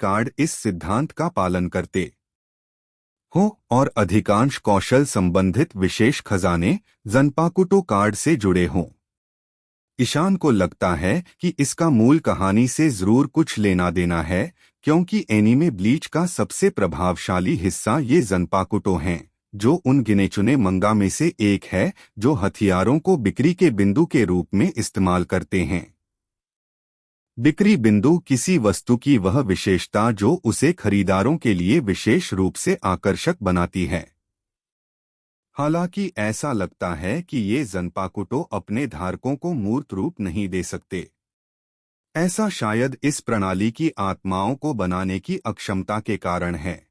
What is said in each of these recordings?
Card इस सिद्धांत का पालन करते हो और अधिकांश कौशल संबंधित विशेष खजाने ज़नपाकुटो कार्ड से जुड़े हों। ईशान को लगता है कि इसका मूल कहानी से जरूर कुछ लेना देना है, क्योंकि एनीमे ब्लीच का सबसे प्रभावशाली हिस्सा ये ज़नपाकुटो हैं, जो उन गिने चुने मंगा में से एक है जो हथियारों को बिक्री के बिंदु के रूप में इस्तेमाल करते हैं। बिक्री बिंदु किसी वस्तु की वह विशेषता जो उसे खरीदारों के लिए विशेष रूप से आकर्षक बनाती है। हालांकि ऐसा लगता है कि ये ज़नपाकुटो अपने धारकों को मूर्त रूप नहीं दे सकते। ऐसा शायद इस प्रणाली की आत्माओं को बनाने की अक्षमता के कारण है।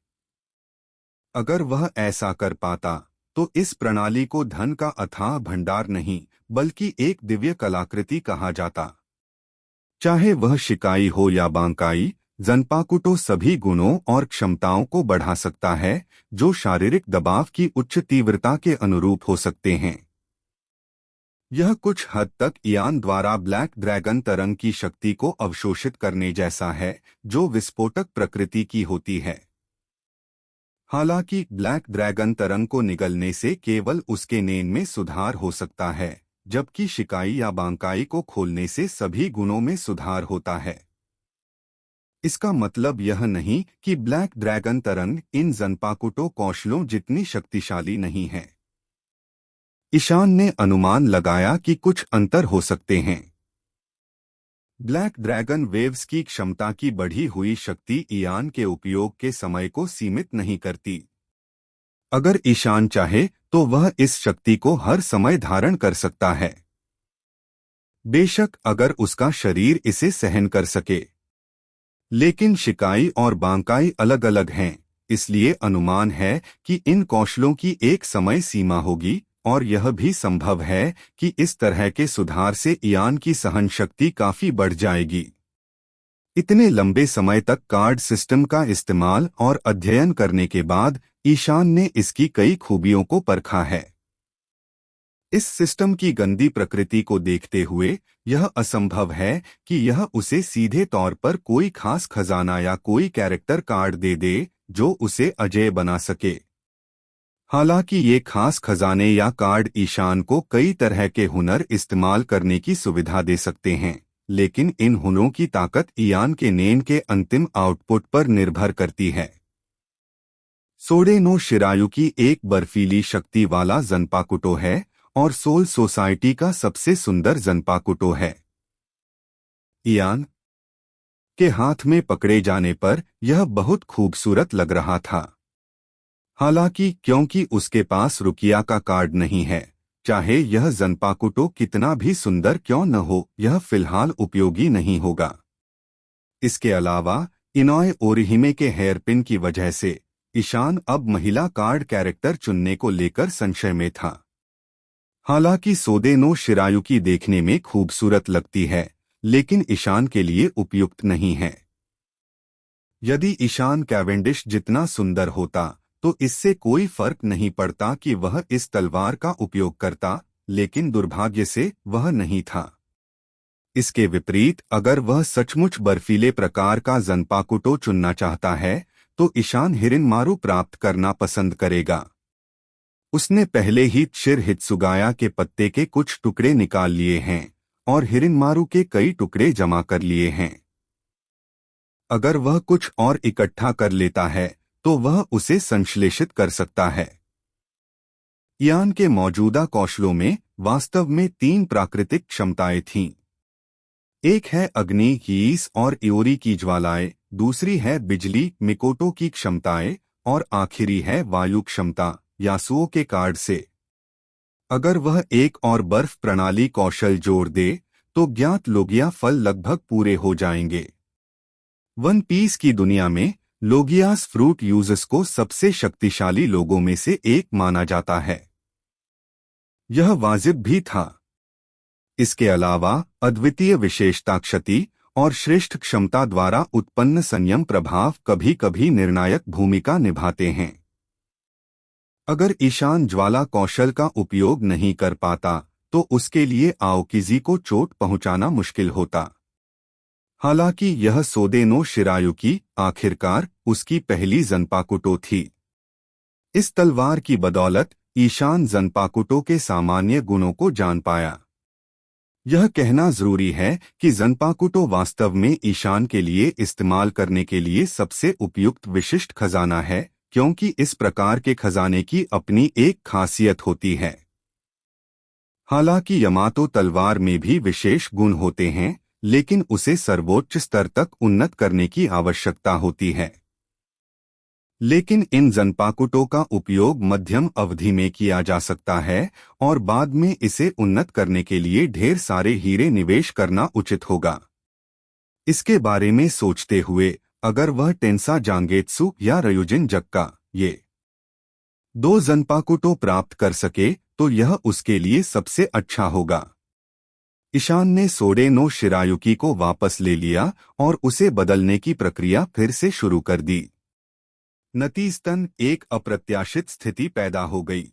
अगर वह ऐसा कर पाता तो इस प्रणाली को धन का अथाह भंडार नहीं बल्कि एक दिव्य कलाकृति कहा जाता। चाहे वह शिकाई हो या बांकाई, ज़नपाकुटो सभी गुणों और क्षमताओं को बढ़ा सकता है जो शारीरिक दबाव की उच्च तीव्रता के अनुरूप हो सकते हैं। यह कुछ हद तक इयान द्वारा ब्लैक ड्रैगन तरंग की शक्ति को अवशोषित करने जैसा है, जो विस्फोटक प्रकृति की होती है। हालांकि ब्लैक ड्रैगन तरंग को निगलने से केवल उसके नेन में सुधार हो सकता है, जबकि शिकाई या बांकाई को खोलने से सभी गुणों में सुधार होता है। इसका मतलब यह नहीं कि ब्लैक ड्रैगन तरंग इन ज़नपाकुटो कौशलों जितनी शक्तिशाली नहीं है। ईशान ने अनुमान लगाया कि कुछ अंतर हो सकते हैं। ब्लैक ड्रैगन वेव्स की क्षमता की बढ़ी हुई शक्ति इयान के उपयोग के समय को सीमित नहीं करती। अगर ईशान चाहे तो वह इस शक्ति को हर समय धारण कर सकता है, बेशक अगर उसका शरीर इसे सहन कर सके। लेकिन शिकाई और बांकाई अलग अलग हैं, इसलिए अनुमान है कि इन कौशलों की एक समय सीमा होगी, और यह भी संभव है कि इस तरह के सुधार से इयान की सहन शक्ति काफी बढ़ जाएगी। इतने लंबे समय तक कार्ड सिस्टम का इस्तेमाल और अध्ययन करने के बाद ईशान ने इसकी कई खूबियों को परखा है। इस सिस्टम की गंदी प्रकृति को देखते हुए यह असंभव है कि यह उसे सीधे तौर पर कोई खास खजाना या कोई कैरेक्टर कार्ड दे दे जो उसे अजेय बना सके। हालांकि ये खास खजाने या कार्ड ईशान को कई तरह के हुनर इस्तेमाल करने की सुविधा दे सकते हैं, लेकिन इन हुनरों की ताकत इयान के नेन के अंतिम आउटपुट पर निर्भर करती है। सोडे नो शिरायुकी एक बर्फीली शक्ति वाला ज़नपाकुटो है और सोल सोसाइटी का सबसे सुंदर ज़नपाकुटो है। इयान के हाथ में पकड़े जाने पर यह बहुत खूबसूरत लग रहा था। हालांकि क्योंकि उसके पास रुकिया का कार्ड नहीं है, चाहे यह ज़नपाकुटो कितना भी सुंदर क्यों न हो, यह फिलहाल उपयोगी नहीं होगा। इसके अलावा इनोए ओरिहिमे के हेयरपिन की वजह से ईशान अब महिला कार्ड कैरेक्टर चुनने को लेकर संशय में था। हालांकि सोदे नो शिरायुकी देखने में खूबसूरत लगती है, लेकिन ईशान के लिए उपयुक्त नहीं है। यदि ईशान कैवेंडिश जितना सुंदर होता तो इससे कोई फर्क नहीं पड़ता कि वह इस तलवार का उपयोग करता, लेकिन दुर्भाग्य से वह नहीं था। इसके विपरीत अगर वह सचमुच बर्फीले प्रकार का ज़नपाकुटो चुनना चाहता है तो ईशान हिरिनमारू प्राप्त करना पसंद करेगा। उसने पहले ही शिर हित्सुगाया के पत्ते के कुछ टुकड़े निकाल लिए हैं और हिरिनमारू के कई टुकड़े जमा कर लिए हैं। अगर वह कुछ और इकट्ठा कर लेता है तो वह उसे संश्लेषित कर सकता है। इयान के मौजूदा कौशलों में वास्तव में 3 प्राकृतिक क्षमताएं थीं। एक है अग्नि हीस और इओरी की ज्वालाएं, दूसरी है बिजली मिकोटो की क्षमताएं, और आखिरी है वायु क्षमता यासुओ के कार्ड से। अगर वह एक और बर्फ प्रणाली कौशल जोड़ दे तो ज्ञात लोगिया फल लगभग पूरे हो जाएंगे। वन पीस की दुनिया में लोगियास फ्रूट यूजर्स को सबसे शक्तिशाली लोगों में से एक माना जाता है। यह वाजिब भी था। इसके अलावा अद्वितीय विशेषता क्षति और श्रेष्ठ क्षमता द्वारा उत्पन्न संयम प्रभाव कभी-कभी निर्णायक भूमिका निभाते हैं। अगर ईशान ज्वाला कौशल का उपयोग नहीं कर पाता तो उसके लिए आओकिजी को चोट पहुंचाना मुश्किल होता। हालांकि यह सोदेनो शिरायुकी आखिरकार उसकी पहली जंपाकुटो थी। इस तलवार की बदौलत ईशान जंपाकुटो के सामान्य गुणों को जान पाया। यह कहना जरूरी है कि जंपाकुटो वास्तव में ईशान के लिए इस्तेमाल करने के लिए सबसे उपयुक्त विशिष्ट खजाना है, क्योंकि इस प्रकार के खजाने की अपनी एक खासियत होती है। हालांकि यमातो तलवार में भी विशेष गुण होते हैं, लेकिन उसे सर्वोच्च स्तर तक उन्नत करने की आवश्यकता होती है। लेकिन इन जंपाकुटों का उपयोग मध्यम अवधि में किया जा सकता है और बाद में इसे उन्नत करने के लिए ढेर सारे हीरे निवेश करना उचित होगा। इसके बारे में सोचते हुए, अगर वह टेंसा जांगेत्सु या रयुजिन जक्का ये दो जंपाकुटो प्राप्त कर सके तो यह उसके लिए सबसे अच्छा होगा। ईशान ने सोडेनो शिरायुकी को वापस ले लिया और उसे बदलने की प्रक्रिया फिर से शुरू कर दी। नतीजतन एक अप्रत्याशित स्थिति पैदा हो गई।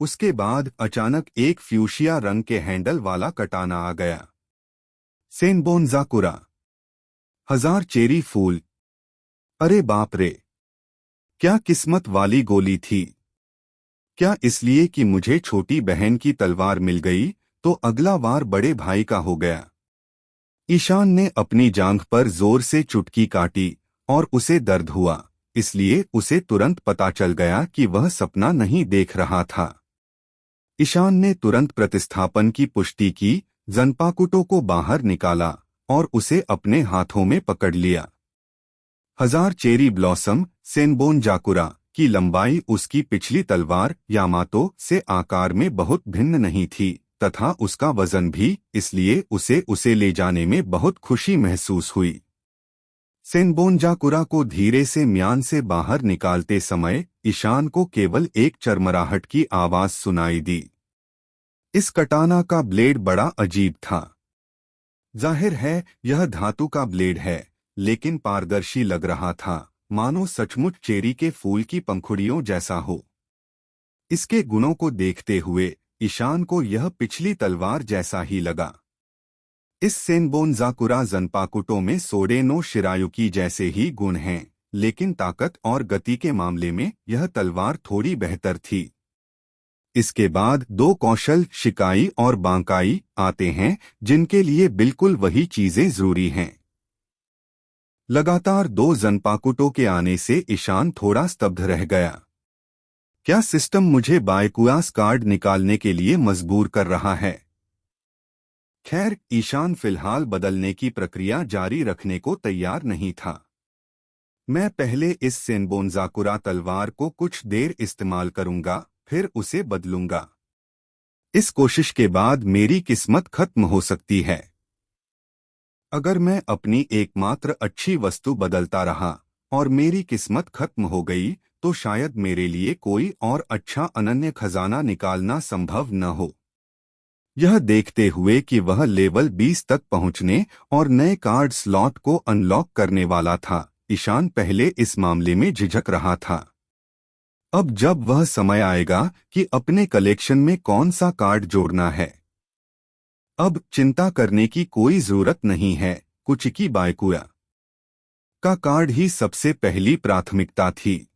उसके बाद अचानक एक फ्यूशिया रंग के हैंडल वाला कटाना आ गया। सेनबोनजाकुरा 1000 चेरी फूल। अरे बाप रे! क्या किस्मत वाली गोली थी। क्या इसलिए कि मुझे छोटी बहन की तलवार मिल गई तो अगला वार बड़े भाई का हो गया। ईशान ने अपनी जांघ पर जोर से चुटकी काटी और उसे दर्द हुआ, इसलिए उसे तुरंत पता चल गया कि वह सपना नहीं देख रहा था। ईशान ने तुरंत प्रतिस्थापन की पुष्टि की, जंपाकुटो को बाहर निकाला और उसे अपने हाथों में पकड़ लिया। 1000 चेरी ब्लॉसम सेनबोनजाकुरा की लंबाई उसकी पिछली तलवार यामातो से आकार में बहुत भिन्न नहीं थी तथा उसका वजन भी, इसलिए उसे ले जाने में बहुत खुशी महसूस हुई। सेनबोनजाकुरा को धीरे से म्यान से बाहर निकालते समय ईशान को केवल एक चरमराहट की आवाज सुनाई दी। इस कटाना का ब्लेड बड़ा अजीब था। जाहिर है यह धातु का ब्लेड है, लेकिन पारदर्शी लग रहा था, मानो सचमुच चेरी के फूल की पंखुड़ियों जैसा हो। इसके गुणों को देखते हुए ईशान को यह पिछली तलवार जैसा ही लगा। इस सेनबोनजाकुरा जंपाकुटो में सोडेनो शिरायुकी जैसे ही गुण हैं, लेकिन ताकत और गति के मामले में यह तलवार थोड़ी बेहतर थी। इसके बाद दो कौशल शिकाई और बांकाई आते हैं, जिनके लिए बिल्कुल वही चीजें जरूरी हैं। लगातार दो जंपाकुटो के आने से ईशान थोड़ा स्तब्ध रह गया। क्या सिस्टम मुझे बायकुआस कार्ड निकालने के लिए मजबूर कर रहा है? खैर, ईशान फिलहाल बदलने की प्रक्रिया जारी रखने को तैयार नहीं था। मैं पहले इस सेनबोनजाकुरा तलवार को कुछ देर इस्तेमाल करूंगा, फिर उसे बदलूंगा। इस कोशिश के बाद मेरी किस्मत खत्म हो सकती है। अगर मैं अपनी एकमात्र अच्छी वस्तु बदलता रहा और मेरी किस्मत खत्म हो गई, तो शायद मेरे लिए कोई और अच्छा अनन्य खजाना निकालना संभव न हो। यह देखते हुए कि वह लेवल 20 तक पहुंचने और नए कार्ड स्लॉट को अनलॉक करने वाला था, ईशान पहले इस मामले में झिझक रहा था। अब जब वह समय आएगा कि अपने कलेक्शन में कौन सा कार्ड जोड़ना है, अब चिंता करने की कोई जरूरत नहीं है। कुचिकी बायकुया का कार्ड ही सबसे पहली प्राथमिकता थी।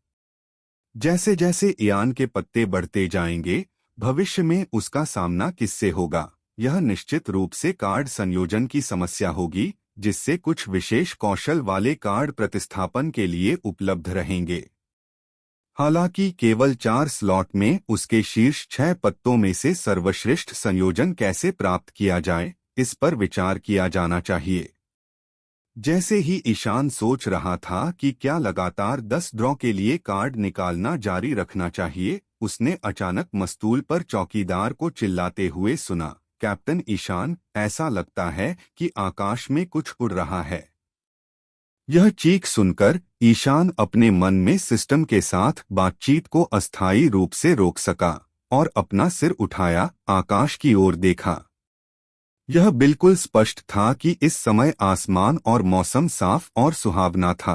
जैसे जैसे इयान के पत्ते बढ़ते जाएंगे, भविष्य में उसका सामना किससे होगा, यह निश्चित रूप से कार्ड संयोजन की समस्या होगी, जिससे कुछ विशेष कौशल वाले कार्ड प्रतिस्थापन के लिए उपलब्ध रहेंगे। हालांकि केवल 4 स्लॉट में उसके शीर्ष 6 पत्तों में से सर्वश्रेष्ठ संयोजन कैसे प्राप्त किया जाए, इस पर विचार किया जाना चाहिए। जैसे ही ईशान सोच रहा था कि क्या लगातार 10 ड्रॉ के लिए कार्ड निकालना जारी रखना चाहिए, उसने अचानक मस्तूल पर चौकीदार को चिल्लाते हुए सुना, कैप्टन ईशान, ऐसा लगता है कि आकाश में कुछ उड़ रहा है। यह चीख सुनकर ईशान अपने मन में सिस्टम के साथ बातचीत को अस्थायी रूप से रोक सका और अपना सिर उठाया, आकाश की ओर देखा। यह बिल्कुल स्पष्ट था कि इस समय आसमान और मौसम साफ और सुहावना था।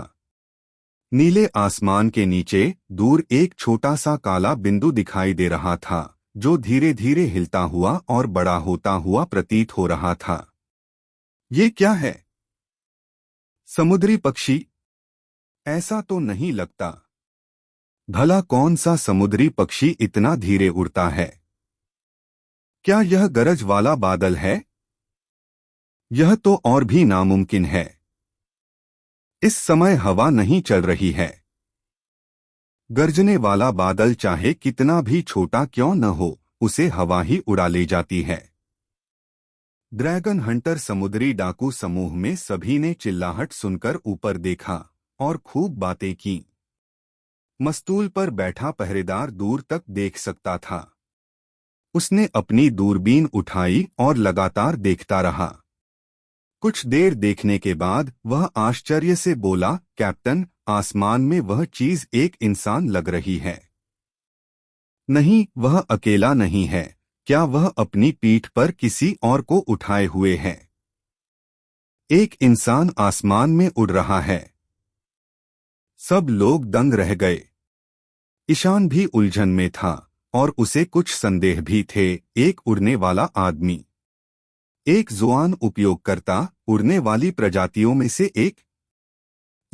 नीले आसमान के नीचे दूर एक छोटा सा काला बिंदु दिखाई दे रहा था, जो धीरे धीरे हिलता हुआ और बड़ा होता हुआ प्रतीत हो रहा था। ये क्या है? समुद्री पक्षी? ऐसा तो नहीं लगता। भला कौन सा समुद्री पक्षी इतना धीरे उड़ता है? क्या यह गरज वाला बादल है? यह तो और भी नामुमकिन है। इस समय हवा नहीं चल रही है। गरजने वाला बादल चाहे कितना भी छोटा क्यों न हो, उसे हवा ही उड़ा ले जाती है। ड्रैगन हंटर समुद्री डाकू समूह में सभी ने चिल्लाहट सुनकर ऊपर देखा और खूब बातें की। मस्तूल पर बैठा पहरेदार दूर तक देख सकता था। उसने अपनी दूरबीन उठाई और लगातार देखता रहा। कुछ देर देखने के बाद वह आश्चर्य से बोला, कैप्टन, आसमान में वह चीज एक इंसान लग रही है। नहीं, वह अकेला नहीं है। क्या वह अपनी पीठ पर किसी और को उठाए हुए है? एक इंसान आसमान में उड़ रहा है। सब लोग दंग रह गए। ईशान भी उलझन में था और उसे कुछ संदेह भी थे। एक उड़ने वाला आदमी, एक ज़ुआन उपयोगकर्ता, उड़ने वाली प्रजातियों में से एक।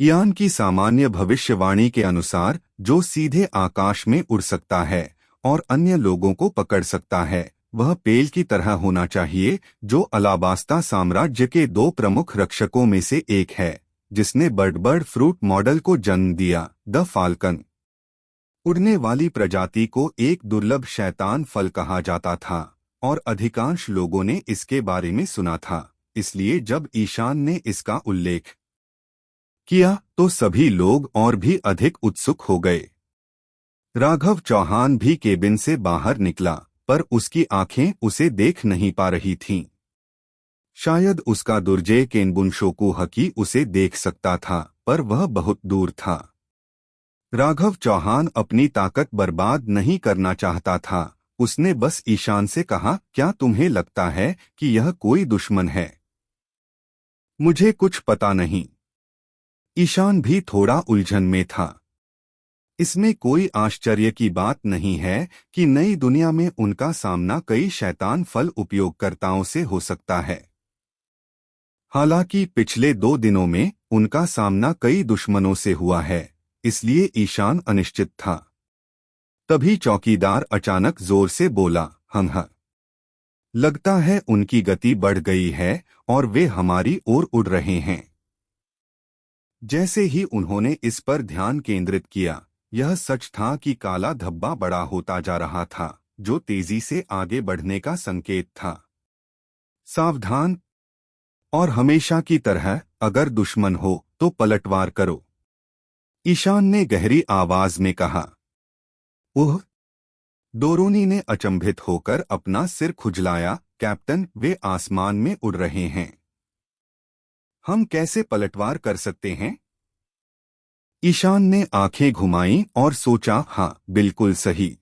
यान की सामान्य भविष्यवाणी के अनुसार जो सीधे आकाश में उड़ सकता है और अन्य लोगों को पकड़ सकता है, वह पेल की तरह होना चाहिए, जो अलाबास्ता साम्राज्य के दो प्रमुख रक्षकों में से एक है, जिसने बर्ड फ्रूट मॉडल को जन्म दिया, द फाल्कन। उड़ने वाली प्रजाति को एक दुर्लभ शैतान फल कहा जाता था और अधिकांश लोगों ने इसके बारे में सुना था। इसलिए जब ईशान ने इसका उल्लेख किया तो सभी लोग और भी अधिक उत्सुक हो गए। राघव चौहान भी केबिन से बाहर निकला, पर उसकी आंखें उसे देख नहीं पा रही थीं। शायद उसका दुर्जय केनबुनशोकु हकी उसे देख सकता था, पर वह बहुत दूर था। राघव चौहान अपनी ताकत बर्बाद नहीं करना चाहता था। उसने बस ईशान से कहा, क्या तुम्हें लगता है कि यह कोई दुश्मन है? मुझे कुछ पता नहीं। ईशान भी थोड़ा उलझन में था। इसमें कोई आश्चर्य की बात नहीं है कि नई दुनिया में उनका सामना कई शैतान फल उपयोगकर्ताओं से हो सकता है। हालांकि पिछले 2 दिनों में उनका सामना कई दुश्मनों से हुआ है, इसलिए ईशान अनिश्चित था। तभी चौकीदार अचानक जोर से बोला, हंह। लगता है उनकी गति बढ़ गई है और वे हमारी ओर उड़ रहे हैं। जैसे ही उन्होंने इस पर ध्यान केंद्रित किया, यह सच था कि काला धब्बा बड़ा होता जा रहा था, जो तेजी से आगे बढ़ने का संकेत था। सावधान, और हमेशा की तरह अगर दुश्मन हो तो पलटवार करो, ईशान ने गहरी आवाज में कहा। ओह! डोरोनी ने अचंभित होकर अपना सिर खुजलाया। कैप्टन, वे आसमान में उड़ रहे हैं। हम कैसे पलटवार कर सकते हैं? ईशान ने आंखें घुमाईं और सोचा, हाँ, बिल्कुल सही।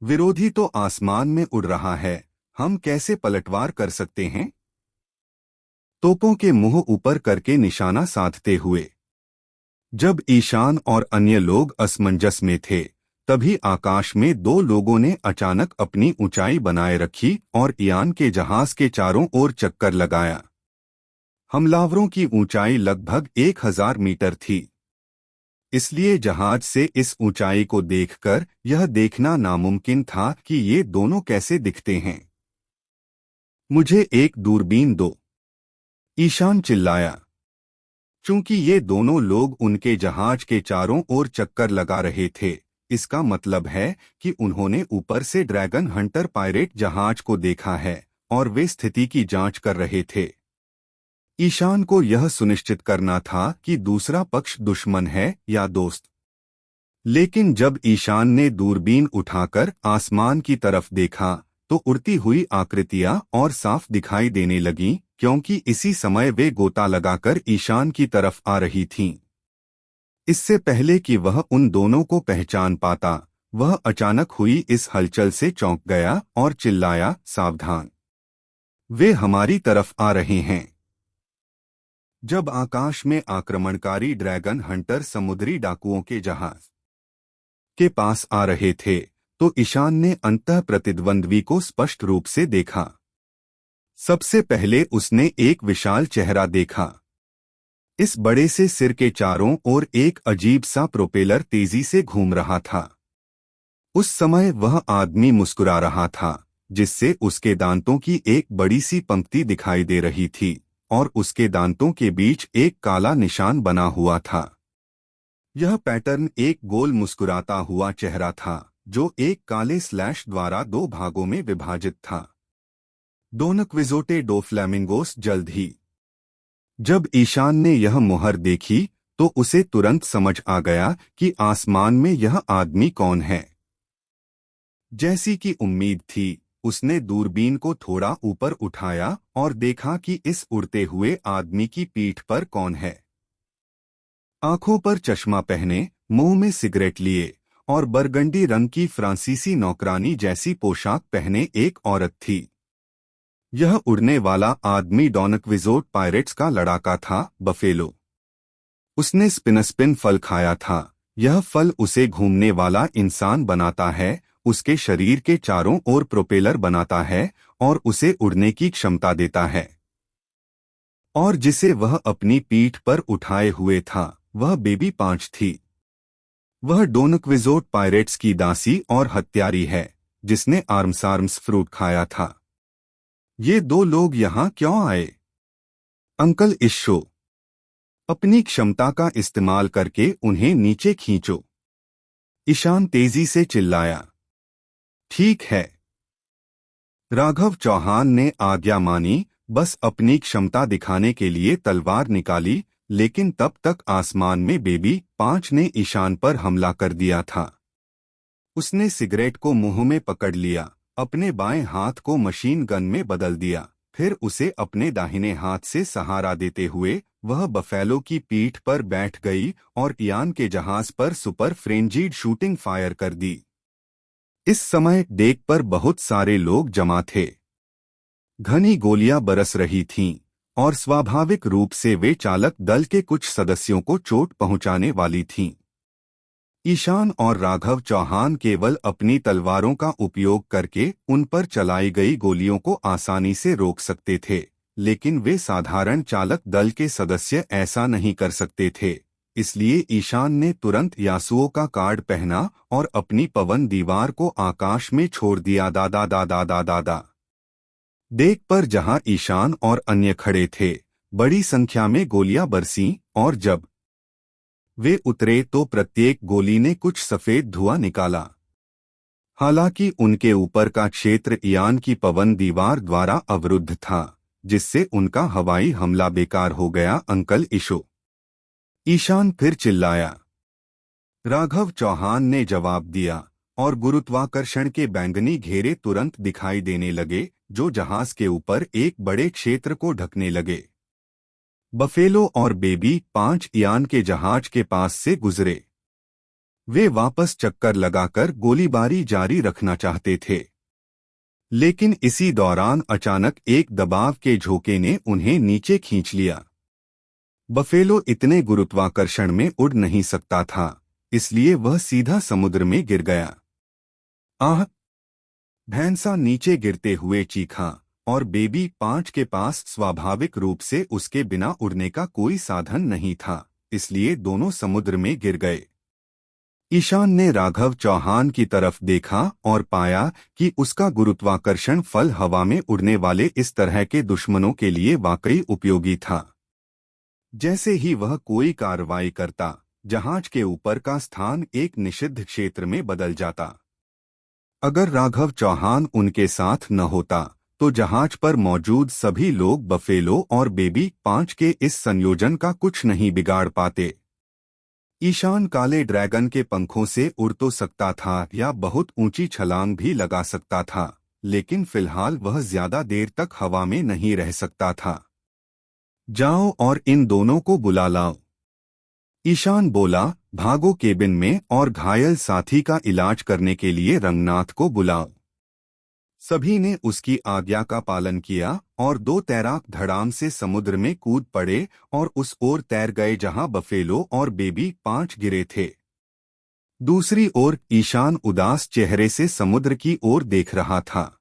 विरोधी तो आसमान में उड़ रहा है, हम कैसे पलटवार कर सकते हैं? तोपों के मुंह ऊपर करके निशाना साधते हुए। जब ईशान और अन्य लोग असमंजस में थे, तभी आकाश में 2 लोगों ने अचानक अपनी ऊंचाई बनाए रखी और यान के जहाज के चारों ओर चक्कर लगाया। हमलावरों की ऊंचाई लगभग 1000 मीटर थी। इसलिए जहाज से इस ऊंचाई को देखकर यह देखना नामुमकिन था कि ये दोनों कैसे दिखते हैं। मुझे एक दूरबीन दो, ईशान चिल्लाया। चूंकि ये दोनों लोग उनके जहाज के चारों ओर चक्कर लगा रहे थे, इसका मतलब है कि उन्होंने ऊपर से ड्रैगन हंटर पायरेट जहाज को देखा है और वे स्थिति की जांच कर रहे थे। ईशान को यह सुनिश्चित करना था कि दूसरा पक्ष दुश्मन है या दोस्त। लेकिन जब ईशान ने दूरबीन उठाकर आसमान की तरफ देखा, तो उड़ती हुई आकृतियां और साफ दिखाई देने लगीं, क्योंकि इसी समय वे गोता लगाकर ईशान की तरफ आ रही थीं। इससे पहले कि वह उन दोनों को पहचान पाता, वह अचानक हुई इस हलचल से चौंक गया और चिल्लाया, सावधान! वे हमारी तरफ आ रहे हैं। जब आकाश में आक्रमणकारी ड्रैगन हंटर समुद्री डाकुओं के जहाज के पास आ रहे थे, तो ईशान ने अंतः प्रतिद्वंद्वी को स्पष्ट रूप से देखा। सबसे पहले उसने एक विशाल चेहरा देखा। इस बड़े से सिर के चारों ओर एक अजीब सा प्रोपेलर तेजी से घूम रहा था। उस समय वह आदमी मुस्कुरा रहा था, जिससे उसके दांतों की एक बड़ी सी पंक्ति दिखाई दे रही थी और उसके दांतों के बीच एक काला निशान बना हुआ था। यह पैटर्न एक गोल मुस्कुराता हुआ चेहरा था, जो एक काले स्लैश द्वारा दो भागों में विभाजित था। डॉन क्विजोटे डो फ्लैमिंगोस। जल्द ही जब ईशान ने यह मुहर देखी तो उसे तुरंत समझ आ गया कि आसमान में यह आदमी कौन है। जैसी कि उम्मीद थी, उसने दूरबीन को थोड़ा ऊपर उठाया और देखा कि इस उड़ते हुए आदमी की पीठ पर कौन है। आंखों पर चश्मा पहने, मुंह में सिगरेट लिए और बरगंडी रंग की फ्रांसीसी नौकरानी जैसी पोशाक पहने एक औरत थी। यह उड़ने वाला आदमी डॉन क्विजोट पायरेट्स का लड़ाका था, बफेलो। उसने स्पिन फल खाया था। यह फल उसे घूमने वाला इंसान बनाता है, उसके शरीर के चारों ओर प्रोपेलर बनाता है और उसे उड़ने की क्षमता देता है। और जिसे वह अपनी पीठ पर उठाए हुए था, वह बेबी पांच थी। वह डॉन क्विजोट पायरेट्स की दासी और हत्यारी है, जिसने आर्म्स फ्रूट खाया था। ये दो लोग यहाँ क्यों आए? अंकल इशो, अपनी क्षमता का इस्तेमाल करके उन्हें नीचे खींचो, ईशान तेजी से चिल्लाया। ठीक है, राघव चौहान ने आज्ञा मानी। बस अपनी क्षमता दिखाने के लिए तलवार निकाली, लेकिन तब तक आसमान में बेबी पांच ने ईशान पर हमला कर दिया था। उसने सिगरेट को मुंह में पकड़ लिया, अपने बाएं हाथ को मशीन गन में बदल दिया, फिर उसे अपने दाहिने हाथ से सहारा देते हुए वह बफेलो की पीठ पर बैठ गई और इयान के जहाज पर सुपर फ्रेंजीड शूटिंग फायर कर दी। इस समय डेक पर बहुत सारे लोग जमा थे। घनी गोलियां बरस रही थीं और स्वाभाविक रूप से वे चालक दल के कुछ सदस्यों को चोट पहुंचाने वाली थीं। ईशान और राघव चौहान केवल अपनी तलवारों का उपयोग करके उन पर चलाई गई गोलियों को आसानी से रोक सकते थे, लेकिन वे साधारण चालक दल के सदस्य ऐसा नहीं कर सकते थे। इसलिए ईशान ने तुरंत यासुओ का कार्ड पहना और अपनी पवन दीवार को आकाश में छोड़ दिया। दादा दादा दादा दादा। डेक पर जहां ईशान और अन्य खड़े थे, बड़ी संख्या में गोलियां बरसीं और जब वे उतरे तो प्रत्येक गोली ने कुछ सफेद धुआं निकाला। हालांकि उनके ऊपर का क्षेत्र इयान की पवन दीवार द्वारा अवरुद्ध था, जिससे उनका हवाई हमला बेकार हो गया। अंकल इशो, ईशान फिर चिल्लाया। राघव चौहान ने जवाब दिया और गुरुत्वाकर्षण के बैंगनी घेरे तुरंत दिखाई देने लगे, जो जहाज के ऊपर एक बड़े क्षेत्र को ढकने लगे। बफेलो और बेबी पांच इयान के जहाज के पास से गुजरे। वे वापस चक्कर लगाकर गोलीबारी जारी रखना चाहते थे, लेकिन इसी दौरान अचानक एक दबाव के झोंके ने उन्हें नीचे खींच लिया। बफेलो इतने गुरुत्वाकर्षण में उड़ नहीं सकता था, इसलिए वह सीधा समुद्र में गिर गया। आह! भैंसा नीचे गिरते हुए चीखा और बेबी पांच के पास स्वाभाविक रूप से उसके बिना उड़ने का कोई साधन नहीं था, इसलिए दोनों समुद्र में गिर गए। ईशान ने राघव चौहान की तरफ देखा और पाया कि उसका गुरुत्वाकर्षण फल हवा में उड़ने वाले इस तरह के दुश्मनों के लिए वाकई उपयोगी था। जैसे ही वह कोई कार्रवाई करता, जहाज के ऊपर का स्थान एक निषिद्ध क्षेत्र में बदल जाता। अगर राघव चौहान उनके साथ न होता तो जहाज पर मौजूद सभी लोग बफेलो और बेबी पांच के इस संयोजन का कुछ नहीं बिगाड़ पाते। ईशान काले ड्रैगन के पंखों से उड़ तो सकता था या बहुत ऊंची छलांग भी लगा सकता था, लेकिन फिलहाल वह ज्यादा देर तक हवा में नहीं रह सकता था। जाओ और इन दोनों को बुला लाओ, ईशान बोला। भागो केबिन में और घायल साथी का इलाज करने के लिए रंगनाथ को बुलाओ। सभी ने उसकी आज्ञा का पालन किया और दो तैराक धड़ाम से समुद्र में कूद पड़े और उस ओर तैर गए जहां बफेलो और बेबी पांच गिरे थे। दूसरी ओर ईशान उदास चेहरे से समुद्र की ओर देख रहा था।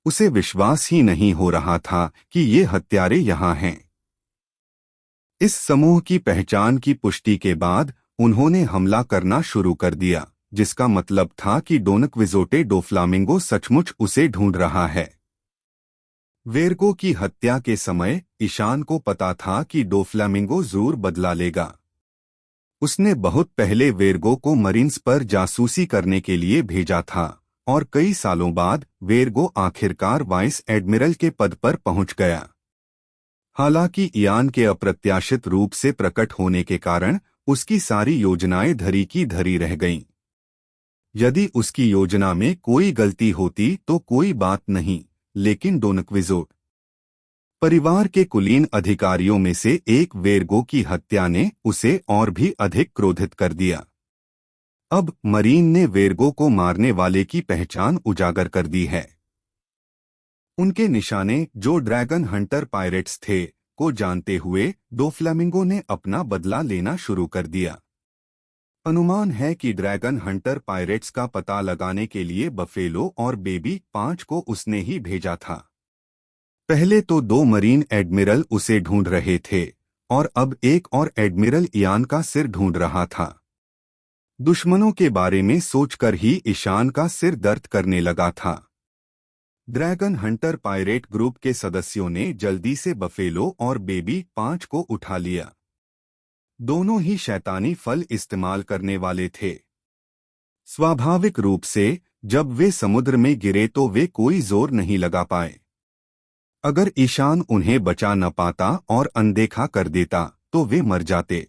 उसे विश्वास ही नहीं हो रहा था कि ये हत्यारे यहाँ हैं। इस समूह की पहचान की पुष्टि के बाद उन्होंने हमला करना शुरू कर दिया, जिसका मतलब था कि डोन क्विजोटे डो फ्लामिंगो सचमुच उसे ढूंढ रहा है। वेर्गो की हत्या के समय ईशान को पता था कि डो फ्लामिंगो जरूर बदला लेगा। उसने बहुत पहले वेर्गो को मरीन्स पर जासूसी करने के लिए भेजा था और कई सालों बाद वेर्गो आखिरकार वाइस एडमिरल के पद पर पहुंच गया। हालांकि इयान के अप्रत्याशित रूप से प्रकट होने के कारण उसकी सारी योजनाएं धरी की धरी रह गईं। यदि उसकी योजना में कोई गलती होती तो कोई बात नहीं, लेकिन डोन क्विजोट परिवार के कुलीन अधिकारियों में से एक वेर्गो की हत्या ने उसे और भी अधिक क्रोधित कर दिया। अब मरीन ने वेर्गो को मारने वाले की पहचान उजागर कर दी है। उनके निशाने, जो ड्रैगन हंटर पायरेट्स थे, को जानते हुए डो फ्लेमिंगो ने अपना बदला लेना शुरू कर दिया। अनुमान है कि ड्रैगन हंटर पायरेट्स का पता लगाने के लिए बफेलो और बेबी 5 को उसने ही भेजा था। पहले तो 2 मरीन एडमिरल उसे ढूंढ रहे थे और अब एक और एडमिरल इयान का सिर ढूंढ रहा था। दुश्मनों के बारे में सोचकर ही ईशान का सिर दर्द करने लगा था। ड्रैगन हंटर पायरेट ग्रुप के सदस्यों ने जल्दी से बफेलो और बेबी 5 को उठा लिया। दोनों ही शैतानी फल इस्तेमाल करने वाले थे। स्वाभाविक रूप से जब वे समुद्र में गिरे तो वे कोई जोर नहीं लगा पाए। अगर ईशान उन्हें बचा न पाता और अनदेखा कर देता तो वे मर जाते।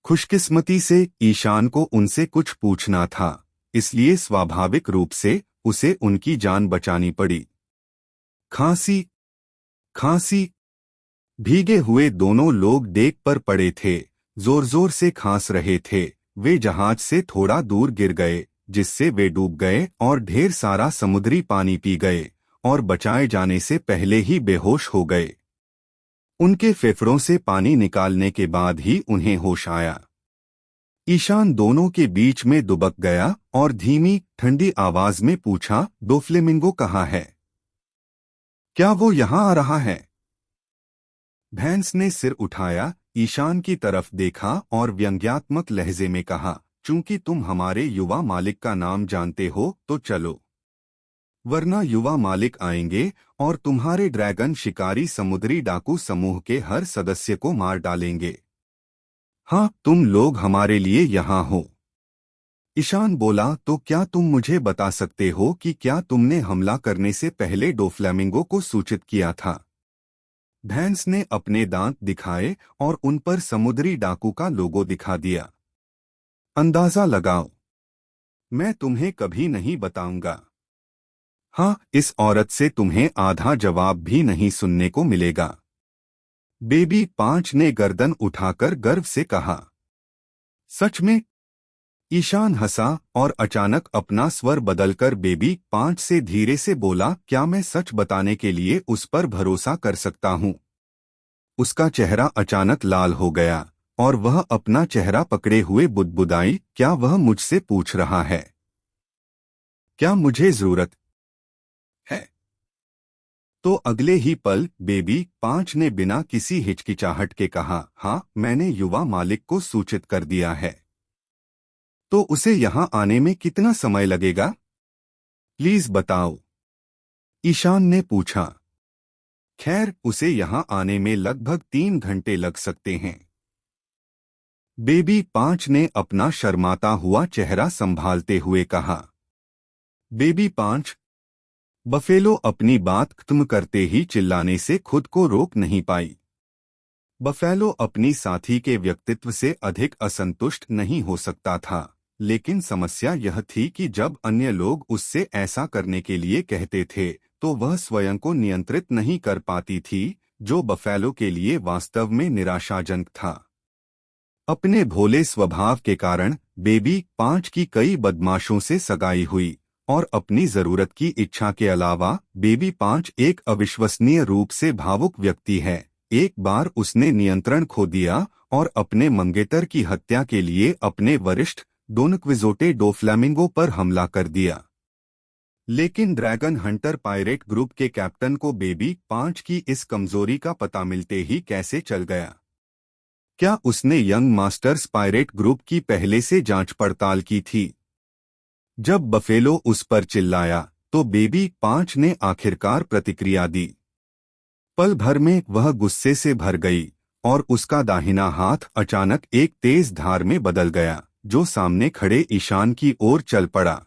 खुशकिस्मती से ईशान को उनसे कुछ पूछना था, इसलिए स्वाभाविक रूप से उसे उनकी जान बचानी पड़ी। खांसी खांसी। भीगे हुए दोनों लोग डेक पर पड़े थे, जोर जोर से खांस रहे थे। वे जहाज से थोड़ा दूर गिर गए, जिससे वे डूब गए और ढेर सारा समुद्री पानी पी गए और बचाए जाने से पहले ही बेहोश हो गए। उनके फेफड़ों से पानी निकालने के बाद ही उन्हें होश आया। ईशान दोनों के बीच में दुबक गया और धीमी ठंडी आवाज में पूछा, दो फ्लेमिंगो कहाँ है? क्या वो यहाँ आ रहा है? भैंस ने सिर उठाया, ईशान की तरफ देखा और व्यंग्यात्मक लहजे में कहा, चूंकि तुम हमारे युवा मालिक का नाम जानते हो तो चलो, वरना युवा मालिक आएंगे और तुम्हारे ड्रैगन शिकारी समुद्री डाकू समूह के हर सदस्य को मार डालेंगे। हाँ, तुम लोग हमारे लिए यहाँ हो। ईशान बोला, तो क्या तुम मुझे बता सकते हो कि क्या तुमने हमला करने से पहले डो फ्लेमिंगो को सूचित किया था? भैंस ने अपने दांत दिखाए और उन पर समुद्री डाकू का लोगो दिखा दिया। अंदाजा लगाओ, मैं तुम्हें कभी नहीं बताऊंगा। हाँ, इस औरत से तुम्हें आधा जवाब भी नहीं सुनने को मिलेगा। बेबी 5 ने गर्दन उठाकर गर्व से कहा। सच में? ईशान हंसा और अचानक अपना स्वर बदलकर बेबी 5 से धीरे से बोला, क्या मैं सच बताने के लिए उस पर भरोसा कर सकता हूँ? उसका चेहरा अचानक लाल हो गया और वह अपना चेहरा पकड़े हुए बुदबुदाई, क्या वह मुझसे पूछ रहा है? क्या मुझे जरूरत है? तो अगले ही पल बेबी 5 ने बिना किसी हिचकिचाहट के कहा, हाँ, मैंने युवा मालिक को सूचित कर दिया है। तो उसे यहाँ आने में कितना समय लगेगा? प्लीज बताओ, ईशान ने पूछा। खैर, उसे यहाँ आने में लगभग 3 घंटे लग सकते हैं। बेबी 5 ने अपना शर्माता हुआ चेहरा संभालते हुए कहा। बेबी 5। बफेलो अपनी बात खत्म करते ही चिल्लाने से खुद को रोक नहीं पाई। बफेलो अपनी साथी के व्यक्तित्व से अधिक असंतुष्ट नहीं हो सकता था, लेकिन समस्या यह थी कि जब अन्य लोग उससे ऐसा करने के लिए कहते थे तो वह स्वयं को नियंत्रित नहीं कर पाती थी, जो बफेलो के लिए वास्तव में निराशाजनक था। अपने भोले स्वभाव के कारण बेबी 5 की कई बदमाशों से सगाई हुई और अपनी जरूरत की इच्छा के अलावा बेबी 5 एक अविश्वसनीय रूप से भावुक व्यक्ति है। एक बार उसने नियंत्रण खो दिया और अपने मंगेतर की हत्या के लिए अपने वरिष्ठ डोन क्विजोटे डो फ्लेमिंगो पर हमला कर दिया। लेकिन ड्रैगन हंटर पायरेट ग्रुप के कैप्टन को बेबी 5 की इस कमजोरी का पता मिलते ही कैसे चल गया। क्या उसने यंग मास्टर्स पायरेट ग्रुप की पहले से जांच पड़ताल की थी? जब बफेलो उस पर चिल्लाया तो बेबी 5 ने आखिरकार प्रतिक्रिया दी। पल भर में वह गुस्से से भर गई और उसका दाहिना हाथ अचानक एक तेज धार में बदल गया, जो सामने खड़े ईशान की ओर चल पड़ा।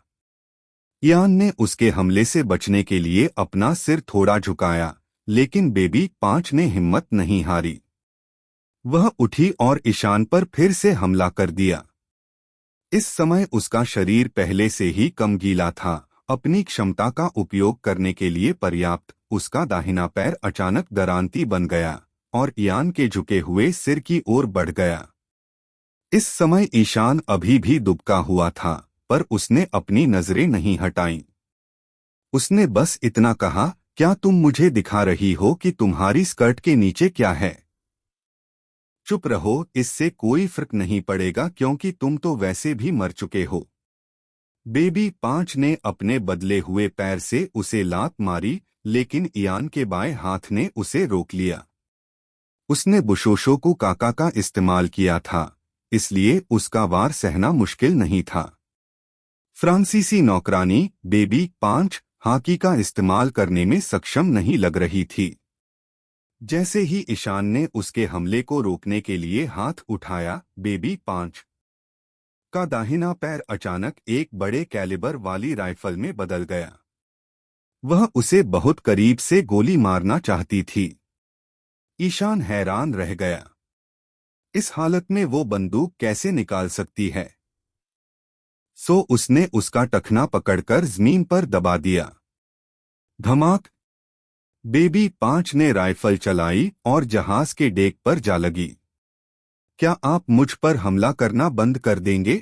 इयान ने उसके हमले से बचने के लिए अपना सिर थोड़ा झुकाया, लेकिन बेबी 5 ने हिम्मत नहीं हारी। वह उठी और ईशान पर फिर से हमला कर दिया। इस समय उसका शरीर पहले से ही कम गीला था, अपनी क्षमता का उपयोग करने के लिए पर्याप्त। उसका दाहिना पैर अचानक दरांती बन गया और इयान के झुके हुए सिर की ओर बढ़ गया। इस समय ईशान अभी भी दुबका हुआ था, पर उसने अपनी नजरें नहीं हटाईं। उसने बस इतना कहा, क्या तुम मुझे दिखा रही हो कि तुम्हारी स्कर्ट के नीचे क्या है? चुप रहो, इससे कोई फर्क नहीं पड़ेगा क्योंकि तुम तो वैसे भी मर चुके हो। बेबी 5 ने अपने बदले हुए पैर से उसे लात मारी, लेकिन इयान के बाएं हाथ ने उसे रोक लिया। उसने बुशोशोकु काका का इस्तेमाल किया था, इसलिए उसका वार सहना मुश्किल नहीं था। फ्रांसीसी नौकरानी बेबी 5 हाकी का इस्तेमाल करने में सक्षम नहीं लग रही थी। जैसे ही ईशान ने उसके हमले को रोकने के लिए हाथ उठाया, बेबी 5 का दाहिना पैर अचानक एक बड़े कैलिबर वाली राइफल में बदल गया। वह उसे बहुत करीब से गोली मारना चाहती थी। ईशान हैरान रह गया। इस हालत में वो बंदूक कैसे निकाल सकती है? सो उसने उसका टखना पकड़कर जमीन पर दबा दिया। धमाक! बेबी 5 ने राइफल चलाई और जहाज के डेक पर जा लगी। क्या आप मुझ पर हमला करना बंद कर देंगे?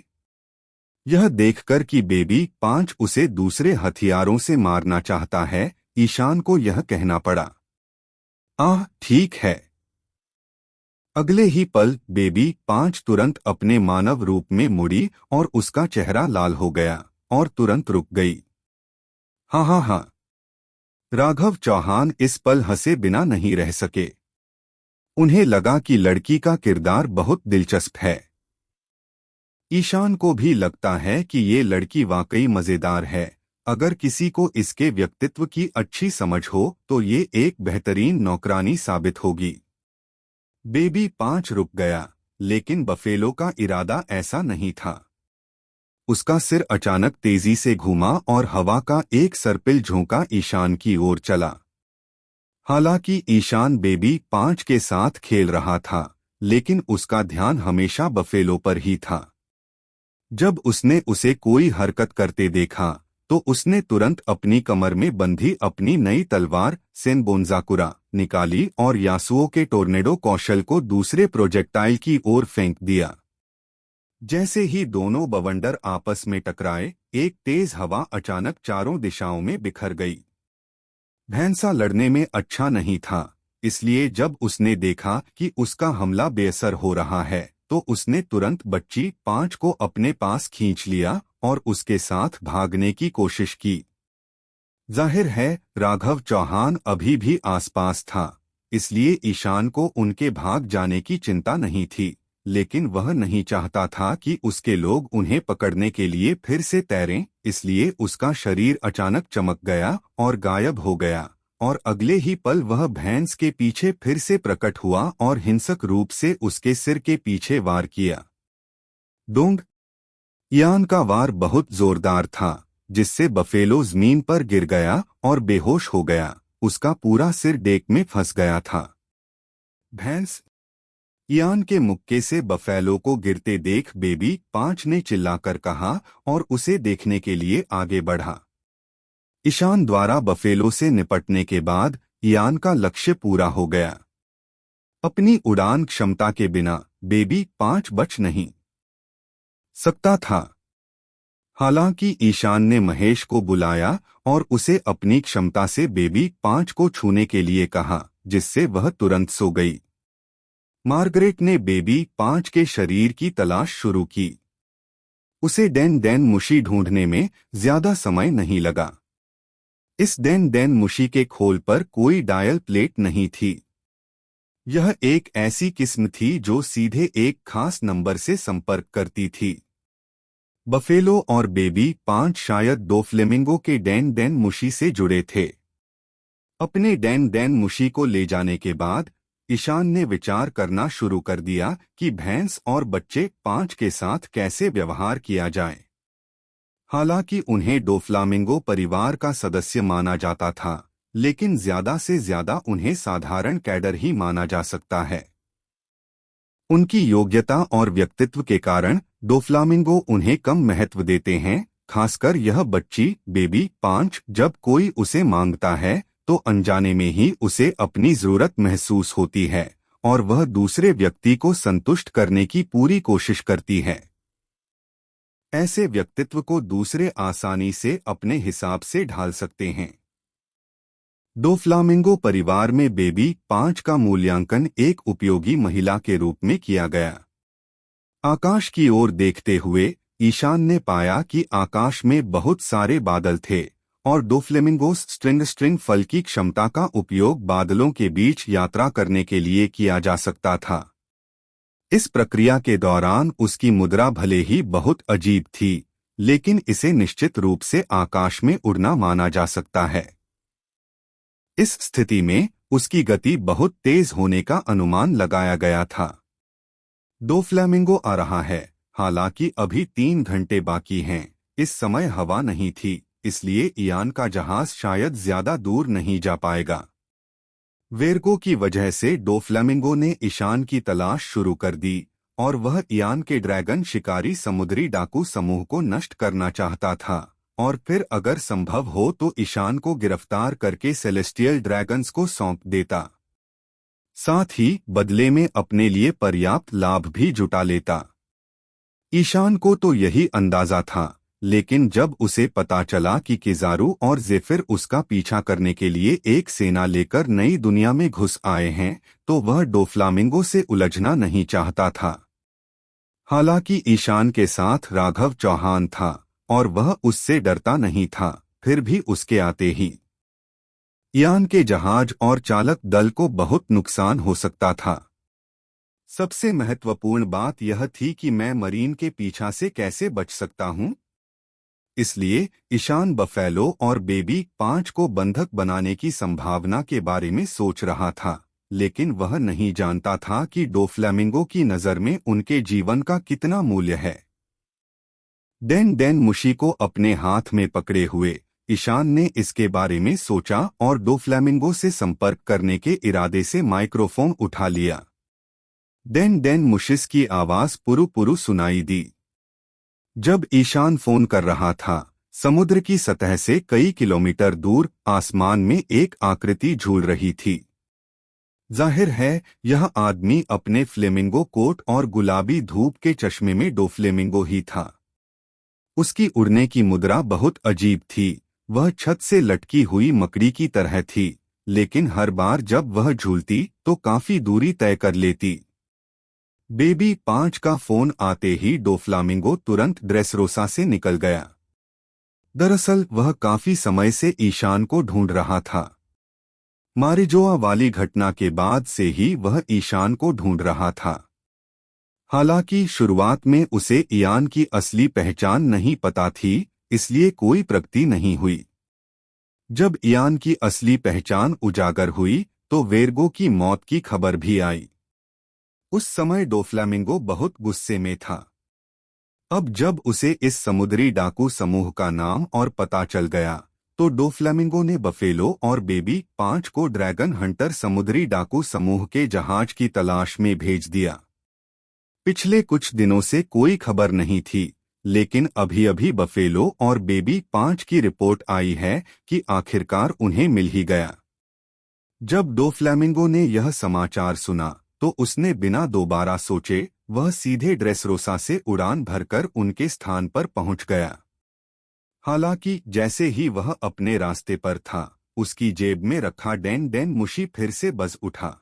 यह देखकर कि बेबी 5 उसे दूसरे हथियारों से मारना चाहता है, ईशान को यह कहना पड़ा। आह, ठीक है। अगले ही पल बेबी 5 तुरंत अपने मानव रूप में मुड़ी और उसका चेहरा लाल हो गया और तुरंत रुक गई। हाँ हाँ हाँ। राघव चौहान इस पल हंसे बिना नहीं रह सके। उन्हें लगा कि लड़की का किरदार बहुत दिलचस्प है। ईशान को भी लगता है कि ये लड़की वाकई मजेदार है। अगर किसी को इसके व्यक्तित्व की अच्छी समझ हो तो ये एक बेहतरीन नौकरानी साबित होगी। बेबी 5 रुक गया, लेकिन बफेलो का इरादा ऐसा नहीं था। उसका सिर अचानक तेजी से घूमा और हवा का एक सर्पिल झोंका ईशान की ओर चला। हालांकि ईशान बेबी 5 के साथ खेल रहा था, लेकिन उसका ध्यान हमेशा बफेलो पर ही था। जब उसने उसे कोई हरकत करते देखा तो उसने तुरंत अपनी कमर में बंधी अपनी नई तलवार सेनबोन्जाकुरा निकाली और यासुओ के टोर्नेडो कौशल को दूसरे प्रोजेक्टाइल की ओर फेंक दिया। जैसे ही दोनों बवंडर आपस में टकराए, एक तेज हवा अचानक चारों दिशाओं में बिखर गई। भैंसा लड़ने में अच्छा नहीं था, इसलिए जब उसने देखा कि उसका हमला बेअसर हो रहा है तो उसने तुरंत बच्ची 5 को अपने पास खींच लिया और उसके साथ भागने की कोशिश की। जाहिर है राघव चौहान अभी भी आसपास था, इसलिए ईशान को उनके भाग जाने की चिंता नहीं थी, लेकिन वह नहीं चाहता था कि उसके लोग उन्हें पकड़ने के लिए फिर से तैरें, इसलिए उसका शरीर अचानक चमक गया और गायब हो गया और अगले ही पल वह भैंस के पीछे फिर से प्रकट हुआ और हिंसक रूप से उसके सिर के पीछे वार किया। डोंग! इयान का वार बहुत जोरदार था, जिससे बफेलो जमीन पर गिर गया और बेहोश हो गया। उसका पूरा सिर डेक में फंस गया था। भैंस! इयान के मुक्के से बफेलो को गिरते देख बेबी 5 ने चिल्लाकर कहा और उसे देखने के लिए आगे बढ़ा। ईशान द्वारा बफेलो से निपटने के बाद इयान का लक्ष्य पूरा हो गया। अपनी उड़ान क्षमता के बिना बेबी 5 बच नहीं सकता था। हालांकि ईशान ने महेश को बुलाया और उसे अपनी क्षमता से बेबी 5 को छूने के लिए कहा, जिससे वह तुरंत सो गई। मार्गरेट ने बेबी 5 के शरीर की तलाश शुरू की। उसे डेन डेन मुशी ढूंढने में ज्यादा समय नहीं लगा। इस डेन डेन मुशी के खोल पर कोई डायल प्लेट नहीं थी। यह एक ऐसी किस्म थी जो सीधे एक खास नंबर से संपर्क करती थी। बफेलो और बेबी 5 शायद दो फ्लेमिंगो के डैन डैन मुशी से जुड़े थे। अपने डैन डैन मुशी को ले जाने के बाद ईशान ने विचार करना शुरू कर दिया कि भैंस और बच्चे 5 के साथ कैसे व्यवहार किया जाए। हालांकि उन्हें डोफ्लामिंगो परिवार का सदस्य माना जाता था, लेकिन ज्यादा से ज्यादा उन्हें साधारण कैडर ही माना जा सकता है। उनकी योग्यता और व्यक्तित्व के कारण डोफ्लामिंगो उन्हें कम महत्व देते हैं, खासकर यह बच्ची बेबी 5। जब कोई उसे मांगता है तो अनजाने में ही उसे अपनी जरूरत महसूस होती है और वह दूसरे व्यक्ति को संतुष्ट करने की पूरी कोशिश करती है। ऐसे व्यक्तित्व को दूसरे आसानी से अपने हिसाब से ढाल सकते हैं। डोफ्लामिंगो परिवार में बेबी 5 का मूल्यांकन एक उपयोगी महिला के रूप में किया गया। आकाश की ओर देखते हुए ईशान ने पाया कि आकाश में बहुत सारे बादल थे और डोफ्लेमिंगोस स्ट्रिंग फल की क्षमता का उपयोग बादलों के बीच यात्रा करने के लिए किया जा सकता था। इस प्रक्रिया के दौरान उसकी मुद्रा भले ही बहुत अजीब थी, लेकिन इसे निश्चित रूप से आकाश में उड़ना माना जा सकता है। इस स्थिति में उसकी गति बहुत तेज होने का अनुमान लगाया गया था। डोफ्लामिंगो आ रहा है। हालांकि अभी 3 घंटे बाकी हैं। इस समय हवा नहीं थी, इसलिए इयान का जहाज शायद ज्यादा दूर नहीं जा पाएगा। वेर्गो की वजह से डोफ्लामिंगो ने ईशान की तलाश शुरू कर दी और वह इयान के ड्रैगन शिकारी समुद्री डाकू समूह को नष्ट करना चाहता था और फिर अगर संभव हो तो ईशान को गिरफ्तार करके सेलेस्टियल ड्रैगन्स को सौंप देता। साथ ही बदले में अपने लिए पर्याप्त लाभ भी जुटा लेता। ईशान को तो यही अंदाजा था, लेकिन जब उसे पता चला कि किजारू और जेफिर उसका पीछा करने के लिए एक सेना लेकर नई दुनिया में घुस आए हैं, तो वह डोफ्लामिंगो से उलझना नहीं चाहता था। हालांकि ईशान के साथ राघव चौहान था और वह उससे डरता नहीं था, फिर भी उसके आते ही इयान के जहाज और चालक दल को बहुत नुकसान हो सकता था। सबसे महत्वपूर्ण बात यह थी कि मैं मरीन के पीछा से कैसे बच सकता हूं। इसलिए ईशान बफेलो और बेबी 5 को बंधक बनाने की संभावना के बारे में सोच रहा था, लेकिन वह नहीं जानता था कि डोफ्लामिंगो की नज़र में उनके जीवन का कितना मूल्य है। डैन डैन मुशी को अपने हाथ में पकड़े हुए ईशान ने इसके बारे में सोचा और डोफ्लामिंगो से संपर्क करने के इरादे से माइक्रोफोन उठा लिया। डैन डैन मुशिस की आवाज पुरु पुरु सुनाई दी। जब ईशान फोन कर रहा था, समुद्र की सतह से कई किलोमीटर दूर आसमान में एक आकृति झूल रही थी। जाहिर है यह आदमी अपने फ्लेमिंगो कोट और गुलाबी धूप के चश्मे में डोफ्लेमिंगो ही था। उसकी उड़ने की मुद्रा बहुत अजीब थी। वह छत से लटकी हुई मकड़ी की तरह थी, लेकिन हर बार जब वह झूलती तो काफी दूरी तय कर लेती। बेबी 5 का फोन आते ही डोफ्लामिंगो तुरंत ड्रेसरोसा से निकल गया। दरअसल वह काफी समय से ईशान को ढूंढ रहा था। मारिजोआ वाली घटना के बाद से ही वह ईशान को ढूंढ रहा था। हालांकि शुरुआत में उसे इयान की असली पहचान नहीं पता थी, इसलिए कोई प्रगति नहीं हुई। जब इयान की असली पहचान उजागर हुई तो वेर्गो की मौत की खबर भी आई। उस समय डोफ्लामिंगो बहुत गुस्से में था। अब जब उसे इस समुद्री डाकू समूह का नाम और पता चल गया, तो डोफ्लामिंगो ने बफेलो और बेबी 5 को ड्रैगन हंटर समुद्री डाकू समूह के जहाज की तलाश में भेज दिया। पिछले कुछ दिनों से कोई खबर नहीं थी, लेकिन अभी अभी बफेलो और बेबी 5 की रिपोर्ट आई है कि आखिरकार उन्हें मिल ही गया। जब डोफ्लामिंगो ने यह समाचार सुना तो उसने बिना दोबारा सोचे वह सीधे ड्रेसरोसा से उड़ान भरकर उनके स्थान पर पहुंच गया। हालांकि जैसे ही वह अपने रास्ते पर था, उसकी जेब में रखा डैन डैन मुशी फिर से बज उठा।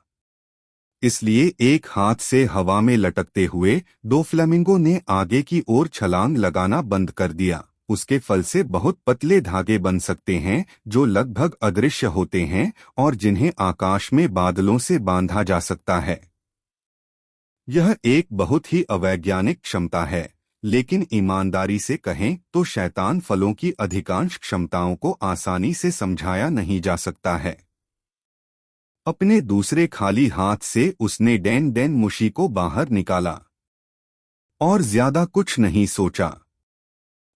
इसलिए एक हाथ से हवा में लटकते हुए डोफ्लामिंगो ने आगे की ओर छलांग लगाना बंद कर दिया उसके फल से बहुत पतले धागे बन सकते हैं जो लगभग अदृश्य होते हैं और जिन्हें आकाश में बादलों से बांधा जा सकता है। यह एक बहुत ही अवैज्ञानिक क्षमता है, लेकिन ईमानदारी से कहें तो शैतान फलों की अधिकांश क्षमताओं को आसानी से समझाया नहीं जा सकता है। अपने दूसरे खाली हाथ से उसने डैन डैन मुशी को बाहर निकाला और ज्यादा कुछ नहीं सोचा।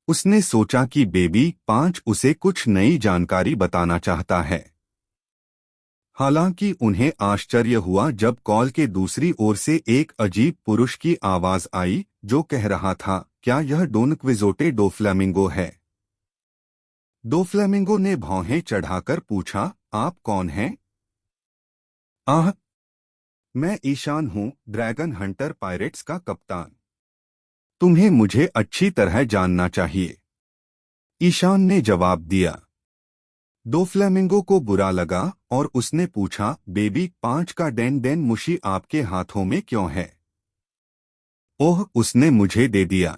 उसने सोचा कि बेबी 5 उसे कुछ नई जानकारी बताना चाहता है। हालांकि उन्हें आश्चर्य हुआ जब कॉल के दूसरी ओर से एक अजीब पुरुष की आवाज आई जो कह रहा था, क्या यह डॉन क्विजोटे डोफ्लेमिंगो है? डोफ्लेमिंगो ने भौहें चढ़ाकर पूछा, आप कौन हैं? आह, मैं ईशान हूँ, ड्रैगन हंटर पायरेट्स का कप्तान। तुम्हें मुझे अच्छी तरह जानना चाहिए, ईशान ने जवाब दिया। डोफ्लेमिंगो को बुरा लगा और उसने पूछा, बेबी 5 का डैन डैन मुशी आपके हाथों में क्यों है? ओह, उसने मुझे दे दिया।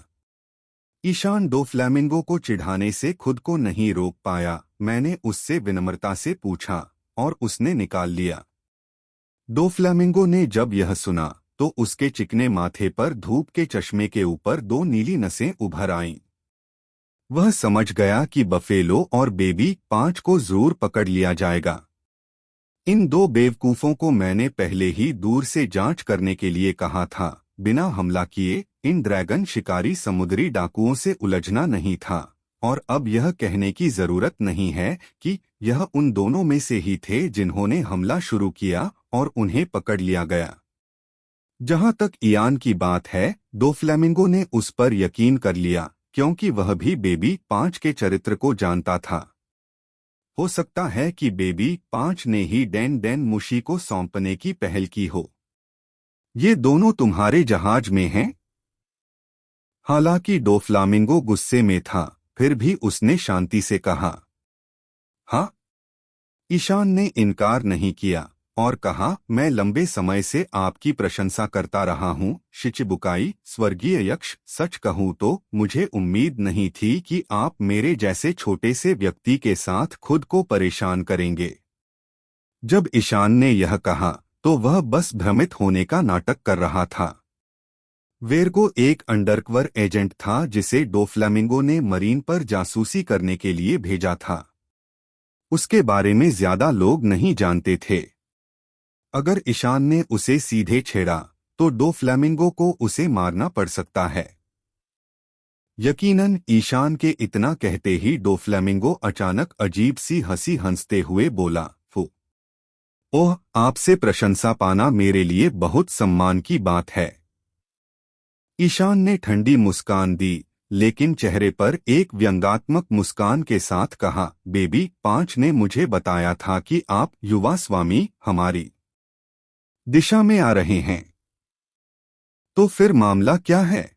ईशान डोफ्लेमिंगो को चिढ़ाने से खुद को नहीं रोक पाया। मैंने उससे विनम्रता से पूछा और उसने निकाल लिया। डोफ्लेमिंगो ने जब यह सुना तो उसके चिकने माथे पर धूप के चश्मे के ऊपर 2 नीली नसें उभर आईं। वह समझ गया कि बफेलो और बेबी 5 को जरूर पकड़ लिया जाएगा। इन 2 बेवकूफों को मैंने पहले ही दूर से जांच करने के लिए कहा था। बिना हमला किए इन ड्रैगन शिकारी समुद्री डाकुओं से उलझना नहीं था, और अब यह कहने की जरूरत नहीं है कि यह उन दोनों में से ही थे जिन्होंने हमला शुरू किया और उन्हें पकड़ लिया गया। जहां तक इयान की बात है, डोफ्लेमिंगो ने उस पर यकीन कर लिया क्योंकि वह भी बेबी 5 के चरित्र को जानता था। हो सकता है कि बेबी 5 ने ही डैन डैन मुशी को सौंपने की पहल की हो। ये दोनों तुम्हारे जहाज में हैं? हालांकि डोफ्लामिंगो गुस्से में था, फिर भी उसने शांति से कहा, हाँ। ईशान ने इनकार नहीं किया और कहा, मैं लंबे समय से आपकी प्रशंसा करता रहा हूँ शिचिबुकाई स्वर्गीय यक्ष। सच कहूँ तो मुझे उम्मीद नहीं थी कि आप मेरे जैसे छोटे से व्यक्ति के साथ खुद को परेशान करेंगे। जब ईशान ने यह कहा तो वह बस भ्रमित होने का नाटक कर रहा था। वेर्गो एक अंडरकवर एजेंट था जिसे डोफ्लेमिंगो ने मरीन पर जासूसी करने के लिए भेजा था। उसके बारे में ज्यादा लोग नहीं जानते थे। अगर ईशान ने उसे सीधे छेड़ा तो डोफ्लेमिंगो को उसे मारना पड़ सकता है। यकीनन ईशान के इतना कहते ही डोफ्लेमिंगो अचानक अजीब सी हंसी हंसते हुए बोला, फू। ओह, आपसे प्रशंसा पाना मेरे लिए बहुत सम्मान की बात है। ईशान ने ठंडी मुस्कान दी, लेकिन चेहरे पर एक व्यंग्यात्मक मुस्कान के साथ कहा, बेबी 5 ने मुझे बताया था कि आप युवा स्वामी हमारी दिशा में आ रहे हैं। तो फिर मामला क्या है?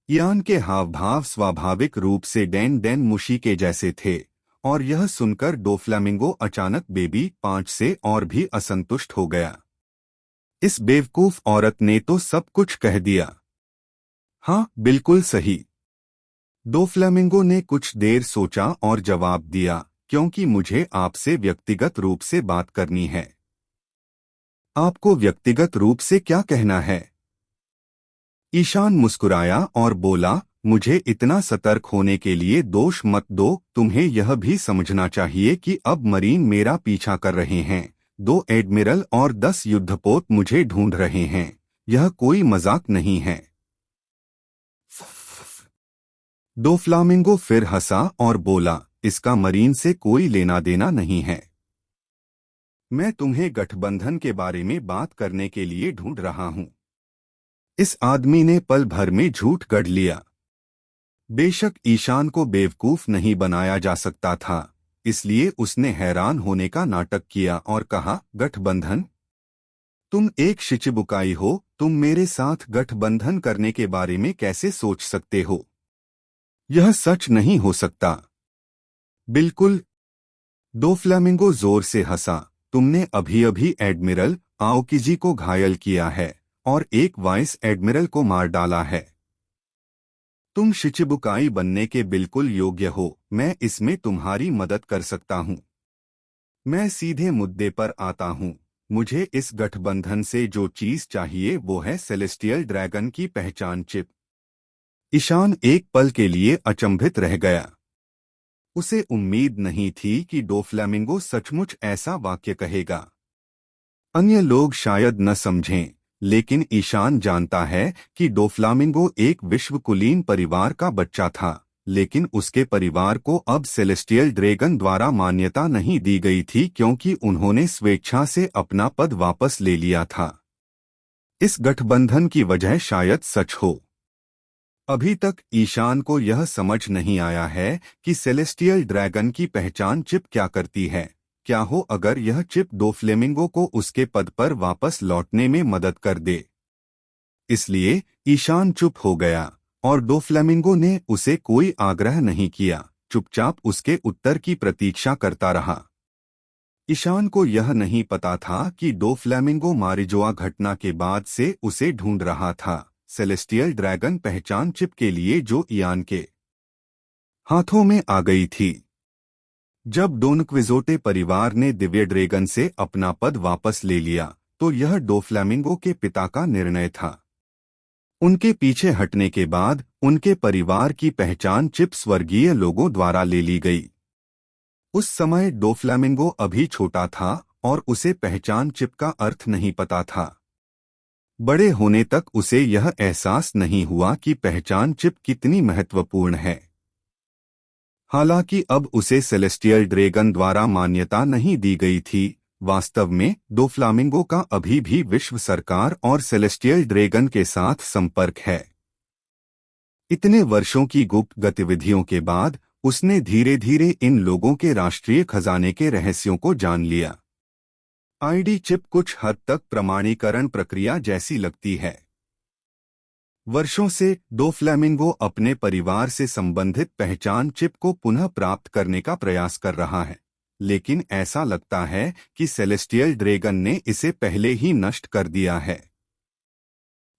इयान के हाव भाव स्वाभाविक रूप से डैन डैन मुशी के जैसे थे, और यह सुनकर डोफ्लेमिंगो अचानक बेबी 5 से और भी असंतुष्ट हो गया। इस बेवकूफ औरत ने तो सब कुछ कह दिया। हाँ, बिल्कुल सही। डोफ्लेमिंगो ने कुछ देर सोचा और जवाब दिया, क्योंकि मुझे आपसे व्यक्तिगत रूप से बात करनी है। आपको व्यक्तिगत रूप से क्या कहना है? ईशान मुस्कुराया और बोला, मुझे इतना सतर्क होने के लिए दोष मत दो। तुम्हें यह भी समझना चाहिए कि अब मरीन मेरा पीछा कर रहे हैं। 2 एडमिरल और 10 युद्धपोत मुझे ढूंढ रहे हैं। यह कोई मजाक नहीं है। डोफ्लामिंगो फिर हंसा और बोला, इसका मरीन से कोई लेना देना नहीं है। मैं तुम्हें गठबंधन के बारे में बात करने के लिए ढूंढ रहा हूं। इस आदमी ने पल भर में झूठ गढ़ लिया। बेशक ईशान को बेवकूफ नहीं बनाया जा सकता था, इसलिए उसने हैरान होने का नाटक किया और कहा, गठबंधन? तुम एक शिचिबुकाई हो, तुम मेरे साथ गठबंधन करने के बारे में कैसे सोच सकते हो? यह सच नहीं हो सकता। बिल्कुल। डोफ्लेमिंगो जोर से हंसा, तुमने अभी अभी एडमिरल आओकिजी को घायल किया है और एक वाइस एडमिरल को मार डाला है। तुम शिचिबुकाई बनने के बिल्कुल योग्य हो, मैं इसमें तुम्हारी मदद कर सकता हूँ। मैं सीधे मुद्दे पर आता हूँ। मुझे इस गठबंधन से जो चीज चाहिए वो है सेलेस्टियल ड्रैगन की पहचान चिप। ईशान एक पल के लिए अचंभित रह गया। उसे उम्मीद नहीं थी कि डोफ्लेमिंगो सचमुच ऐसा वाक्य कहेगा। अन्य लोग शायद न समझें, लेकिन ईशान जानता है कि डोफ्लामिंगो एक विश्वकुलीन परिवार का बच्चा था, लेकिन उसके परिवार को अब सेलेस्टियल ड्रैगन द्वारा मान्यता नहीं दी गई थी क्योंकि उन्होंने स्वेच्छा से अपना पद वापस ले लिया था। इस गठबंधन की वजह शायद सच हो। अभी तक ईशान को यह समझ नहीं आया है कि सेलेस्टियल ड्रैगन की पहचान चिप क्या करती है। क्या हो अगर यह चिप डोफ्लेमिंगो को उसके पद पर वापस लौटने में मदद कर दे। इसलिए ईशान चुप हो गया और डोफ्लेमिंगो ने उसे कोई आग्रह नहीं किया, चुपचाप उसके उत्तर की प्रतीक्षा करता रहा। ईशान को यह नहीं पता था कि डोफ्लेमिंगो मारिजोआ घटना के बाद से उसे ढूंढ रहा था, सेलेस्टियल ड्रैगन पहचान चिप के लिए जो इयान के हाथों में आ गई थी। जब डोन क्विजोटे परिवार ने दिव्य ड्रैगन से अपना पद वापस ले लिया तो यह डोफ्लेमिंगो के पिता का निर्णय था। उनके पीछे हटने के बाद उनके परिवार की पहचान चिप स्वर्गीय लोगों द्वारा ले ली गई। उस समय डोफ्लेमिंगो अभी छोटा था और उसे पहचान चिप का अर्थ नहीं पता था। बड़े होने तक उसे यह एहसास नहीं हुआ कि पहचान चिप कितनी महत्वपूर्ण है। हालांकि अब उसे सेलेस्टियल ड्रैगन द्वारा मान्यता नहीं दी गई थी, वास्तव में डोफ्लामिंगो का अभी भी विश्व सरकार और सेलेस्टियल ड्रैगन के साथ संपर्क है। इतने वर्षों की गुप्त गतिविधियों के बाद उसने धीरे धीरे इन लोगों के राष्ट्रीय खजाने के रहस्यों को जान लिया। आईडी चिप कुछ हद तक प्रमाणीकरण प्रक्रिया जैसी लगती है। वर्षों से डोफ्लेमिंगो अपने परिवार से संबंधित पहचान चिप को पुनः प्राप्त करने का प्रयास कर रहा है, लेकिन ऐसा लगता है कि सेलेस्टियल ड्रैगन ने इसे पहले ही नष्ट कर दिया है।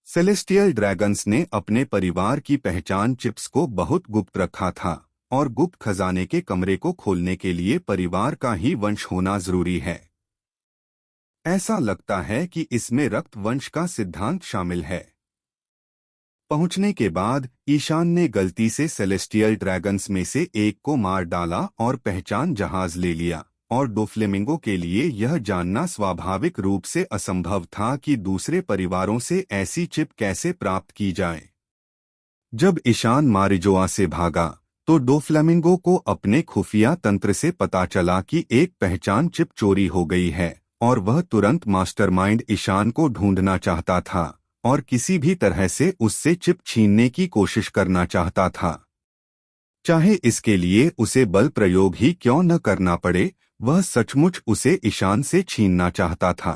सेलेस्टियल ड्रैगन्स ने अपने परिवार की पहचान चिप्स को बहुत गुप्त रखा था और गुप्त खजाने के कमरे को खोलने के लिए परिवार का ही वंश होना जरूरी है। ऐसा लगता है कि इसमें रक्त वंश का सिद्धांत शामिल है। पहुंचने के बाद ईशान ने गलती से सेलेस्टियल ड्रैगन्स में से एक को मार डाला और पहचान जहाज ले लिया, और डोफ्लेमिंगो के लिए यह जानना स्वाभाविक रूप से असंभव था कि दूसरे परिवारों से ऐसी चिप कैसे प्राप्त की जाए। जब ईशान मारिजोआ से भागा तो डोफ्लेमिंगो को अपने खुफिया तंत्र से पता चला कि एक पहचान चिप चोरी हो गई है और वह तुरंत मास्टरमाइंड ईशान को ढूंढना चाहता था और किसी भी तरह से उससे चिप छीनने की कोशिश करना चाहता था। चाहे इसके लिए उसे बल प्रयोग ही क्यों न करना पड़े, वह सचमुच उसे ईशान से छीनना चाहता था।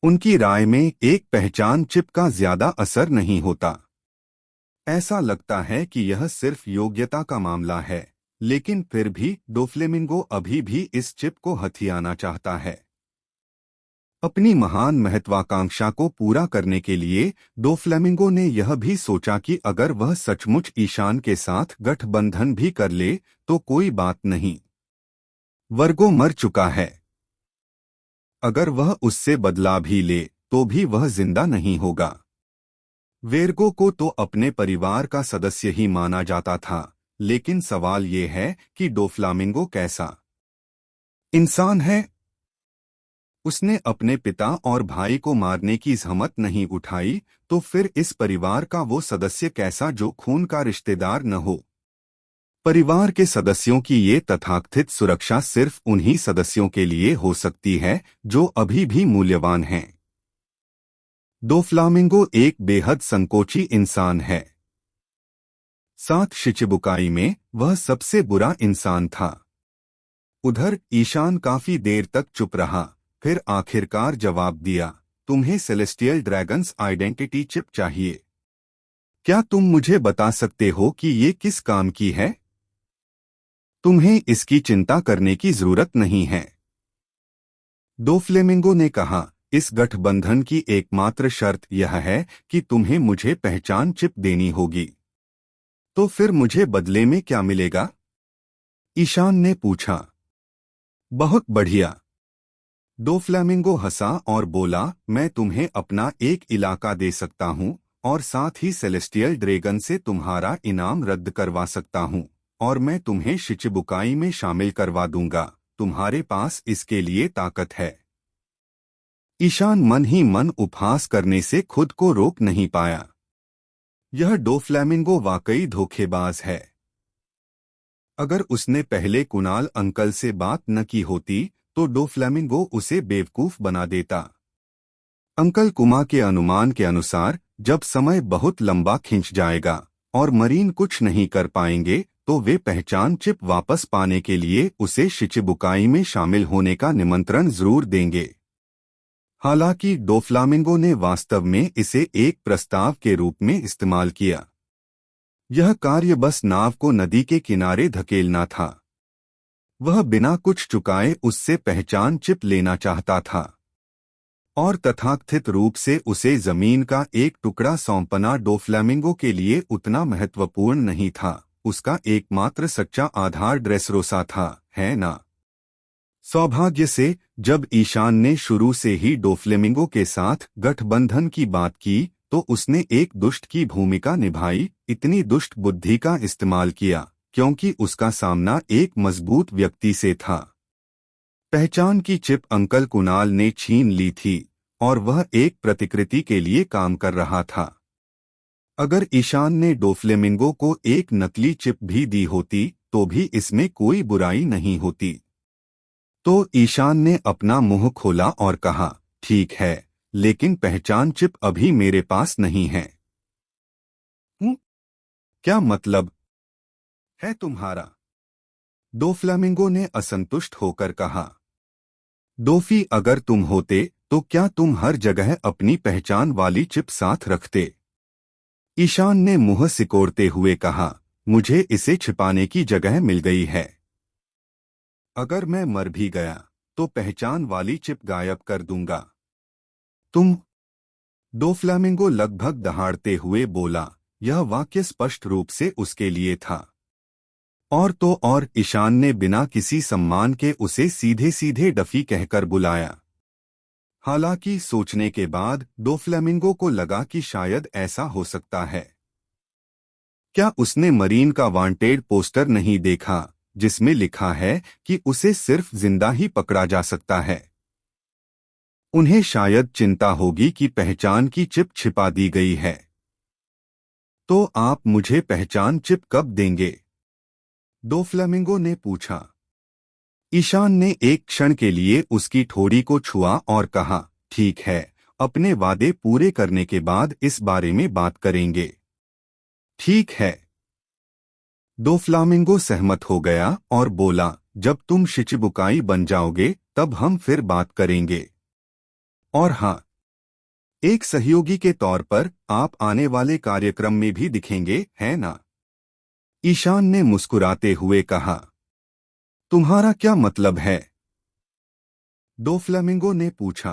उनकी राय में एक पहचान चिप का ज्यादा असर नहीं होता। ऐसा लगता है कि यह सिर्फ योग्यता का मामला है, लेकिन फिर भी डोफ्लेमिंगो अभी भी इस चिप को हथियाना चाहता है। अपनी महान महत्वाकांक्षा को पूरा करने के लिए डोफ्लेमिंगो ने यह भी सोचा कि अगर वह सचमुच ईशान के साथ गठबंधन भी कर ले तो कोई बात नहीं, वर्गो मर चुका है। अगर वह उससे बदला भी ले तो भी वह जिंदा नहीं होगा। वेर्गो को तो अपने परिवार का सदस्य ही माना जाता था, लेकिन सवाल ये है कि डोफ्लामिंगो कैसा इंसान है। उसने अपने पिता और भाई को मारने की जहमत नहीं उठाई, तो फिर इस परिवार का वो सदस्य कैसा जो खून का रिश्तेदार न हो। परिवार के सदस्यों की ये तथाकथित सुरक्षा सिर्फ उन्हीं सदस्यों के लिए हो सकती है जो अभी भी मूल्यवान हैं। डोफ्लामिंगो एक बेहद संकोची इंसान है। 7 शिचिबुकाई में वह सबसे बुरा इंसान था। उधर ईशान काफी देर तक चुप रहा, फिर आखिरकार जवाब दिया, तुम्हें सेलेस्टियल ड्रैगन्स आइडेंटिटी चिप चाहिए। क्या तुम मुझे बता सकते हो कि ये किस काम की है? तुम्हें इसकी चिंता करने की जरूरत नहीं है। डोफ्लेमिंगो ने कहा, इस गठबंधन की एकमात्र शर्त यह है कि तुम्हें मुझे पहचान चिप देनी होगी। तो फिर मुझे बदले में क्या मिलेगा? ईशान ने पूछा। बहुत बढ़िया। डोफ्लामिंगो हंसा और बोला, मैं तुम्हें अपना एक इलाका दे सकता हूँ और साथ ही सेलेस्टियल ड्रैगन से तुम्हारा इनाम रद्द करवा सकता हूँ और मैं तुम्हें शिचिबुकाई में शामिल करवा दूंगा। तुम्हारे पास इसके लिए ताकत है। ईशान मन ही मन उपहास करने से खुद को रोक नहीं पाया। यह डोफ्लामिंगो वाकई धोखेबाज है। अगर उसने पहले कुणाल अंकल से बात न की होती तो डोफ्लामिंगो उसे बेवकूफ बना देता। अंकल कुमा के अनुमान के अनुसार जब समय बहुत लंबा खिंच जाएगा और मरीन कुछ नहीं कर पाएंगे तो वे पहचान चिप वापस पाने के लिए उसे शिचिबुकाई में शामिल होने का निमंत्रण जरूर देंगे। हालांकि डोफ्लामिंगो ने वास्तव में इसे एक प्रस्ताव के रूप में इस्तेमाल किया। यह कार्य बस नाव को नदी के किनारे धकेलना था। वह बिना कुछ चुकाए उससे पहचान चिप लेना चाहता था और तथाकथित रूप से उसे जमीन का एक टुकड़ा सौंपना डोफ्लामिंगो के लिए उतना महत्वपूर्ण नहीं था। उसका एकमात्र सच्चा आधार ड्रेसरोसा था, है ना? सौभाग्य से जब ईशान ने शुरू से ही डोफ्लेमिंगो के साथ गठबंधन की बात की तो उसने एक दुष्ट की भूमिका निभाई, इतनी दुष्ट बुद्धि का इस्तेमाल किया क्योंकि उसका सामना एक मजबूत व्यक्ति से था। पहचान की चिप अंकल कुणाल ने छीन ली थी और वह एक प्रतिकृति के लिए काम कर रहा था। अगर ईशान ने डोफ्लेमिंगो को एक नकली चिप भी दी होती तो भी इसमें कोई बुराई नहीं होती। तो ईशान ने अपना मुंह खोला और कहा, ठीक है, लेकिन पहचान चिप अभी मेरे पास नहीं है। क्या मतलब है तुम्हारा? डोफ्लामिंगो ने असंतुष्ट होकर कहा। डोफी, अगर तुम होते तो क्या तुम हर जगह अपनी पहचान वाली चिप साथ रखते? ईशान ने मुंह सिकोड़ते हुए कहा, मुझे इसे छिपाने की जगह मिल गई है। अगर मैं मर भी गया तो पहचान वाली चिप गायब कर दूंगा। तुम? डोफ्लामिंगो लगभग दहाड़ते हुए बोला। यह वाक्य स्पष्ट रूप से उसके लिए था। और तो और ईशान ने बिना किसी सम्मान के उसे सीधे सीधे डफी कहकर बुलाया। हालांकि सोचने के बाद डोफ्लामिंगो को लगा कि शायद ऐसा हो सकता है। क्या उसने मरीन का वांटेड पोस्टर नहीं देखा जिसमें लिखा है कि उसे सिर्फ जिंदा ही पकड़ा जा सकता है? उन्हें शायद चिंता होगी कि पहचान की चिप छिपा दी गई है। तो आप मुझे पहचान चिप कब देंगे? डोफ्लामिंगो ने पूछा। ईशान ने एक क्षण के लिए उसकी ठोड़ी को छुआ और कहा, ठीक है, अपने वादे पूरे करने के बाद इस बारे में बात करेंगे। ठीक है। डोफ्लामिंगो सहमत हो गया और बोला, जब तुम शिचिबुकाई बन जाओगे तब हम फिर बात करेंगे। और हाँ, एक सहयोगी के तौर पर आप आने वाले कार्यक्रम में भी दिखेंगे, है ना? ईशान ने मुस्कुराते हुए कहा। तुम्हारा क्या मतलब है? डोफ्लामिंगो ने पूछा।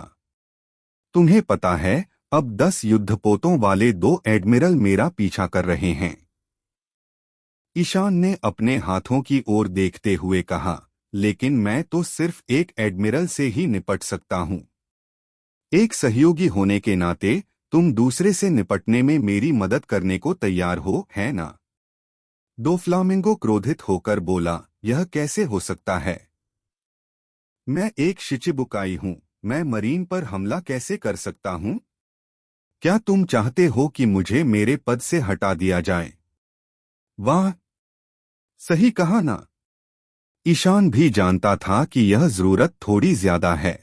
तुम्हें पता है, अब 10 युद्धपोतों वाले 2 एडमिरल मेरा पीछा कर रहे हैं। ईशान ने अपने हाथों की ओर देखते हुए कहा, लेकिन मैं तो सिर्फ एक एडमिरल से ही निपट सकता हूं। एक सहयोगी होने के नाते तुम दूसरे से निपटने में मेरी मदद करने को तैयार हो, है ना? डोफ्लामिंगो क्रोधित होकर बोला, यह कैसे हो सकता है? मैं एक शिचिबुकाई हूं, मैं मरीन पर हमला कैसे कर सकता हूं? क्या तुम चाहते हो कि मुझे मेरे पद से हटा दिया जाए? वाह, सही कहा ना? ईशान भी जानता था कि यह जरूरत थोड़ी ज्यादा है।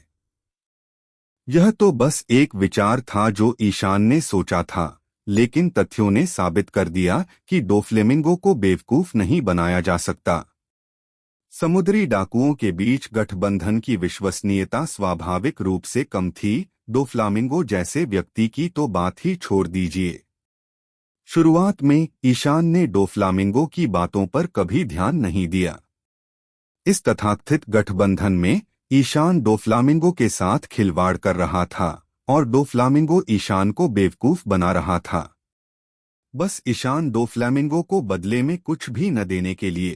यह तो बस एक विचार था जो ईशान ने सोचा था, लेकिन तथ्यों ने साबित कर दिया कि डोफ्लेमिंगो को बेवकूफ नहीं बनाया जा सकता। समुद्री डाकुओं के बीच गठबंधन की विश्वसनीयता स्वाभाविक रूप से कम थी। डोफ्लामिंगो जैसे व्यक्ति की तो बात ही छोड़ दीजिए। शुरुआत में ईशान ने डोफ्लामिंगो की बातों पर कभी ध्यान नहीं दिया। इस तथाकथित गठबंधन में ईशान डोफ्लामिंगो के साथ खिलवाड़ कर रहा था और डोफ्लामिंगो ईशान को बेवकूफ बना रहा था। बस ईशान दो फ्लैमिंगो को बदले में कुछ भी न देने के लिए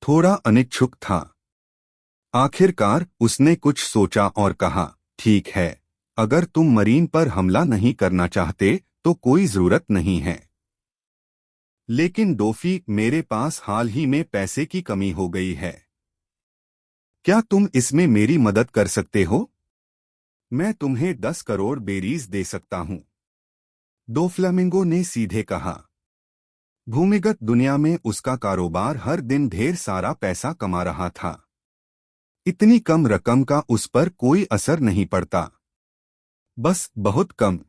थोड़ा अनिच्छुक था। आखिरकार उसने कुछ सोचा और कहा, ठीक है, अगर तुम मरीन पर हमला नहीं करना चाहते तो कोई जरूरत नहीं है। लेकिन डोफी, मेरे पास हाल ही में पैसे की कमी हो गई है। क्या तुम इसमें मेरी मदद कर सकते हो? मैं तुम्हें 10 करोड़ बेरीज दे सकता हूं। दो फ्लेमिंगो ने सीधे कहा। भूमिगत दुनिया में उसका कारोबार हर दिन ढेर सारा पैसा कमा रहा था। इतनी कम रकम का उस पर कोई असर नहीं पड़ता। बस बहुत कम।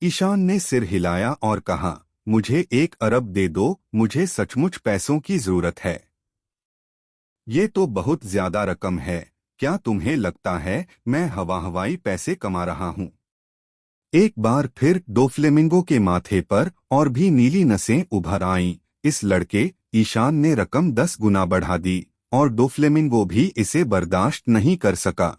ईशान ने सिर हिलाया और कहा, मुझे 1 अरब दे दो, मुझे सचमुच पैसों की जरूरत है। ये तो बहुत ज्यादा रकम है। क्या तुम्हें लगता है मैं हवाई पैसे कमा रहा हूं? एक बार फिर दो फ्लेमिंगो के माथे पर और भी नीली नसें उभर आईं। इस लड़के ईशान ने रकम 10 गुना बढ़ा दी और दो फ्लेमिंगो भी इसे बर्दाश्त नहीं कर सका।